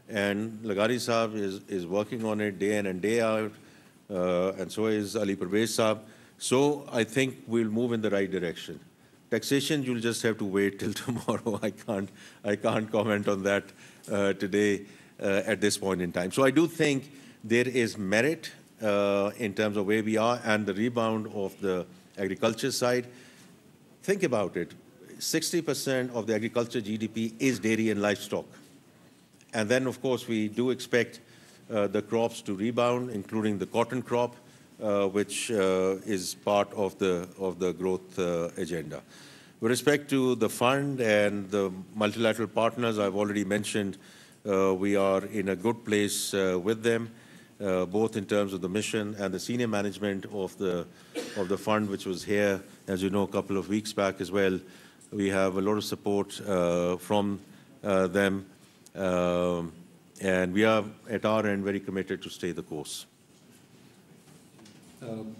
and Lagari Saab is working on it day in and day out, and so is Ali Parvez Saab. So I think we'll move in the right direction. Taxation, you'll just have to wait till tomorrow. I can't comment on that today at this point in time. So I do think there is merit in terms of where we are and the rebound of the agriculture side. Think about it. 60% of the agriculture GDP is dairy and livestock. And then, of course, we do expect the crops to rebound, including the cotton crop, which is part of the growth agenda. With respect to the fund and the multilateral partners, I've already mentioned we are in a good place with them, both in terms of the mission and the senior management of the fund, which was here, as you know, a couple of weeks back as well. We have a lot of support from them, and we are at our end very committed to stay the course.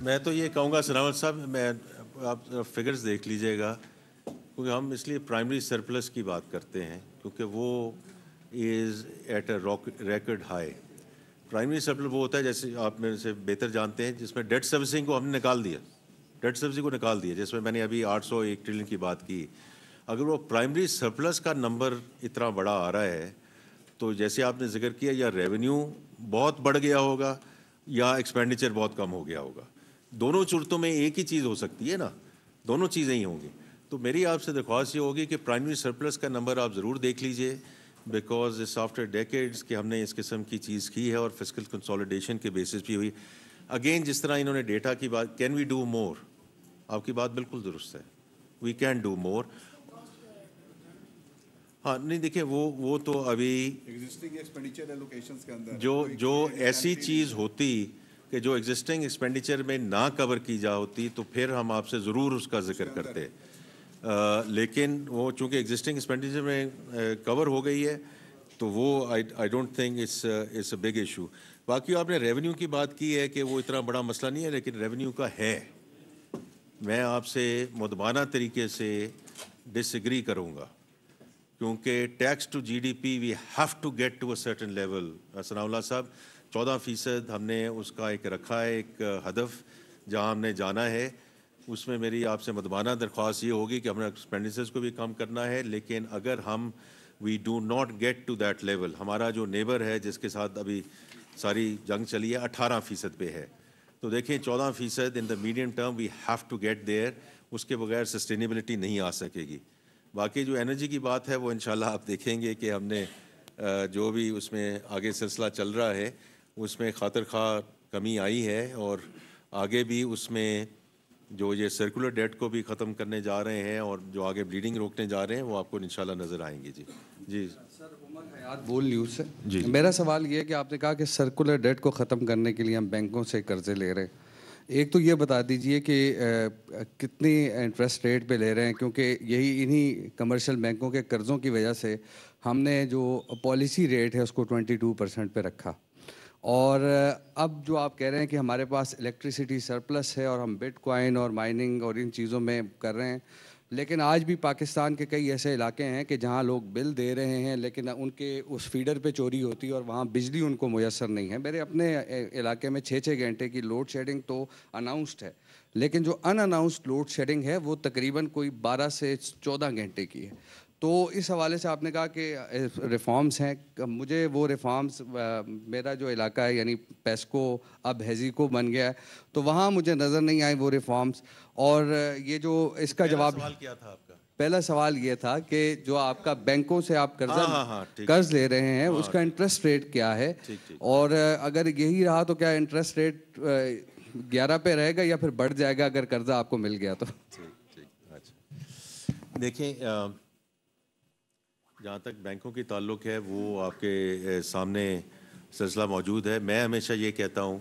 میں تو یہ کہوں گا سناوت صاحب، میں آپ figures دیکھ لیجئے گا، کیونکہ ہم اس لیے پرائمری سرپلس کی بات کرتے ہیں کیونکہ وہ is at a record high. Primary surplus وہ ہوتا ہے جیسے آپ میرے سے بہتر جانتے ہیں جس میں ڈیٹ سروسنگ کو ہم نے نکال دیا، ڈیٹ سروسنگ کو نکال دیا، جس میں نے ابھی 801 ٹریلین کی بات کی. اگر وہ پرائمری سرپلس کا نمبر اتنا بڑا آ رہا ہے تو جیسے آپ نے ذکر کیا یا ریونیو بہت بڑھ گیا ہوگا یا ایکسپینڈیچر بہت کم ہو گیا ہوگا. دونوں صورتوں میں ایک ہی چیز ہو سکتی ہے نا، دونوں چیزیں ہی ہوں گی. تو میری آپ سے درخواست یہ ہوگی کہ پرائمری سرپلس کا نمبر آپ ضرور دیکھ لیجئے، بیکاز اس آفٹر ڈیکیڈز کہ ہم نے اس قسم کی چیز کی ہے اور فسکل کنسولیڈیشن کے بیسس بھی ہوئی. اگین جس طرح انہوں نے ڈیٹا کی بات، کین وی ڈو مور، آپ کی بات بالکل درست ہے، وی کین ڈو مور. ہاں نہیں دیکھیں وہ تو ابھی ایگزسٹنگ ایکسپینڈیچر ایلوکیشنز کے اندر جو ایسی چیز ہوتی کہ جو ایگزسٹنگ ایکسپینڈیچر میں نہ کور کی جا ہوتی تو پھر ہم آپ سے ضرور اس کا ذکر کرتے، لیکن وہ چونکہ ایگزسٹنگ ایکسپینڈیچر میں کور ہو گئی ہے تو وہ I don't think it's a big issue. باقی آپ نے ریونیو کی بات کی ہے کہ وہ اتنا بڑا مسئلہ نہیں ہے، لیکن ریونیو کا ہے. میں آپ سے مدبانہ طریقے سے ڈس ایگری کروں گا کیونکہ tax to G D P we have to get to a certain level. Sanaullah sahab 14% ہم نے اس کا ایک رکھا ہے ایک ہدف جہاں ہم نے جانا ہے. اس میں میری آپ سے مدبانہ درخواست یہ ہوگی کہ ہم نے ایکسپینڈیچرز کو بھی کم کرنا ہے، لیکن اگر ہم we do not get to that level, ہمارا جو نیبر ہے جس کے ساتھ ابھی ساری جنگ چلی ہے 18% پہ ہے، تو دیکھیں 14% in the medium term we have to get there. اس کے بغیر سسٹینیبلٹی نہیں آ سکے گی. باقی جو انرجی کی بات ہے وہ انشاءاللہ آپ دیکھیں گے کہ ہم نے جو بھی اس میں آگے سلسلہ چل رہا ہے اس میں خاطر خواہ کمی آئی ہے، اور آگے بھی اس میں جو یہ سرکولر ڈیٹ کو بھی ختم کرنے جا رہے ہیں اور جو آگے بلیڈنگ روکنے جا رہے ہیں وہ آپ کو انشاءاللہ نظر آئیں گے. جی سر، عمر حیات بول نیوز سے. جی میرا سوال یہ ہے کہ آپ نے کہا کہ سرکولر ڈیٹ کو ختم کرنے کے لیے ہم بینکوں سے قرضے لے رہے ہیں. ایک تو یہ بتا دیجئے کہ کتنی انٹرسٹ ریٹ پہ لے رہے ہیں، کیونکہ یہی انہی کمرشل بینکوں کے قرضوں کی وجہ سے ہم نے جو پالیسی ریٹ ہے اس کو 22% پہ رکھا. اور اب جو آپ کہہ رہے ہیں کہ ہمارے پاس الیکٹریسٹی سرپلس ہے اور ہم بٹ کوائن اور مائننگ اور ان چیزوں میں کر رہے ہیں، لیکن آج بھی پاکستان کے کئی ایسے علاقے ہیں کہ جہاں لوگ بل دے رہے ہیں لیکن ان کے اس فیڈر پہ چوری ہوتی ہے اور وہاں بجلی ان کو میسر نہیں ہے. میرے اپنے علاقے میں 6 گھنٹے کی لوڈ شیڈنگ تو اناؤنسڈ ہے، لیکن جو ان اناؤنسڈ لوڈ شیڈنگ ہے وہ تقریباً کوئی 12 سے 14 گھنٹے کی ہے. تو اس حوالے سے آپ نے کہا کہ ریفارمز ہیں، مجھے وہ ریفارمز، میرا جو علاقہ ہے یعنی پیسکو اب ہیزیکو بن گیا ہے، تو وہاں مجھے نظر نہیں آئے وہ ریفارمز. اور یہ جو اس کا جواب کیا تھا آپ کا؟ پہلا سوال یہ تھا کہ جو آپ کا بینکوں سے آپ قرض لے رہے ہیں اس کا انٹرسٹ ریٹ کیا ہے، اور اگر یہی رہا تو کیا انٹرسٹ ریٹ 11 پہ رہے گا یا پھر بڑھ جائے گا اگر قرضہ آپ کو مل گیا تو؟ دیکھیں جہاں تک بینکوں کی تعلق ہے وہ آپ کے سامنے سلسلہ موجود ہے. میں ہمیشہ یہ کہتا ہوں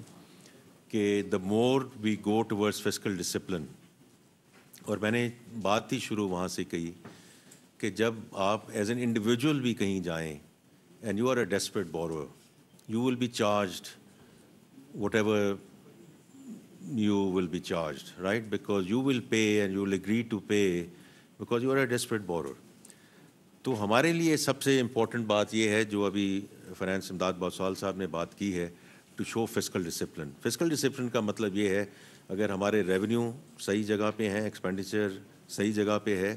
کہ دا مور وی گو ٹورڈز فسکل ڈسپلن، اور میں نے بات ہی شروع وہاں سے کہی کہ جب آپ ایز این انڈیویجول بھی کہیں جائیں and you are a desperate borrower, you will be charged whatever you will be charged, right? Because you will pay and you will agree to pay because you are a desperate borrower. تو ہمارے لیے سب سے important بات یہ ہے جو ابھی finance امداد بوسوال صاحب نے بات کی ہے، to show fiscal discipline. Fiscal discipline کا مطلب یہ ہے اگر ہمارے ریونیو صحیح جگہ پہ ہیں، ایکسپینڈیچر صحیح جگہ پہ ہے،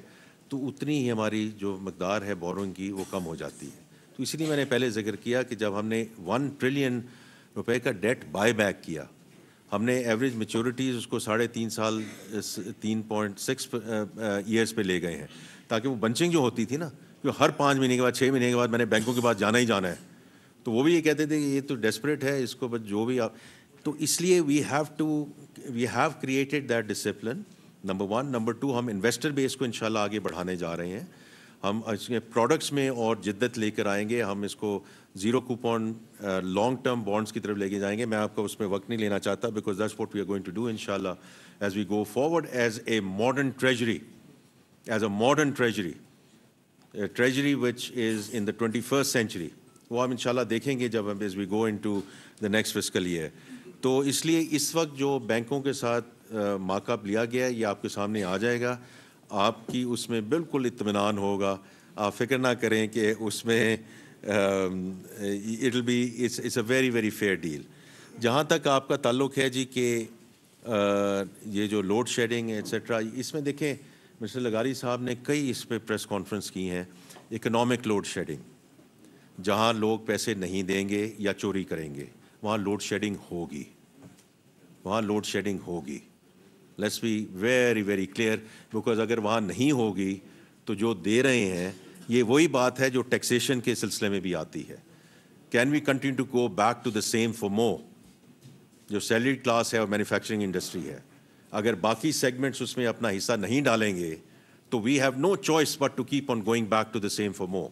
تو اتنی ہی ہماری جو مقدار ہے بورونگ کی وہ کم ہو جاتی ہے. تو اسی لیے میں نے پہلے ذکر کیا کہ جب ہم نے 1 ٹریلین روپے کا ڈیٹ بائی بیک کیا، ہم نے ایوریج میچورٹیز اس کو 3.5 سال 3.6 ایئرس پہ لے گئے ہیں، تاکہ وہ بنچنگ جو ہوتی تھی نا، کہ ہر 5 مہینے کے بعد 6 مہینے کے بعد میں نے بینکوں کے پاس جانا ہی جانا ہے، تو وہ بھی یہ کہتے تھے کہ یہ تو ڈیسپریٹ ہے، اس کو جو بھی آپ، تو اس لیے we have created that discipline. Number 1. Number 2, ہم انویسٹر بیس کو انشاءاللہ آگے بڑھانے جا رہے ہیں. ہم اس کے پروڈکٹس میں اور جدت لے کر آئیں گے. ہم اس کو 0 کوپن لانگ ٹرم بانڈس کی طرف لے کے جائیں گے. میں آپ کو اس میں وقت نہیں لینا چاہتا because that's what we are going to do انشاءاللہ as we go forward as a modern treasury, as a modern treasury which is in the 21st century. وہ ہم انشاءاللہ دیکھیں گے جب ہم as we go into the next fiscal year. تو اس لیے اس وقت جو بینکوں کے ساتھ مارک اپ لیا گیا ہے یہ آپ کے سامنے آ جائے گا, آپ کی اس میں بالکل اطمینان ہوگا, آپ فکر نہ کریں کہ اس میں it will be it's a very very fair deal. جہاں تک آپ کا تعلق ہے جی کہ یہ جو لوڈ شیڈنگ ایٹسٹرا, اس میں دیکھیں مسٹر لغاری صاحب نے کئی اس پہ پریس کانفرنس کی ہیں. اکنامک لوڈ شیڈنگ, جہاں لوگ پیسے نہیں دیں گے یا چوری کریں گے وہاں لوڈ شیڈنگ ہوگی, وہاں لوڈ شیڈنگ ہوگی. Let's be very very clear, because اگر وہاں نہیں ہوگی تو جو دے رہے ہیں یہ وہی بات ہے جو ٹیکسیشن کے سلسلے میں بھی آتی ہے. Can we continue to go back to the same for more? جو سیلری کلاس ہے اور مینوفیکچرنگ انڈسٹری ہے, اگر باقی سیگمنٹس اس میں اپنا حصہ نہیں ڈالیں گے تو we have no choice but to keep on going back to the same for more.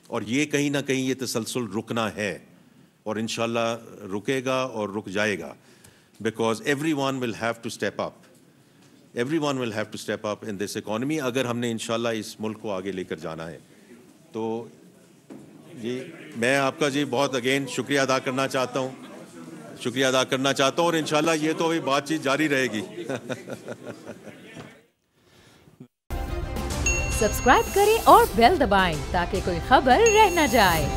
اور یہ کہیں نہ کہیں یہ تسلسل رکنا ہے اور انشاءاللہ رکے گا اور رک جائے گا, because everyone will have to step up, everyone will have to step up in this economy, اگر ہم نے انشاءاللہ اس ملک کو آگے لے کر جانا ہے. تو جی میں آپ کا جی بہت اگین شکریہ ادا کرنا چاہتا ہوں, شکریہ ادا کرنا چاہتا ہوں, اور انشاءاللہ یہ تو ابھی بات چیت جاری رہے گی. سبسکرائب کریں اور بیل دبائیں تاکہ کوئی خبر رہ نہ جائے.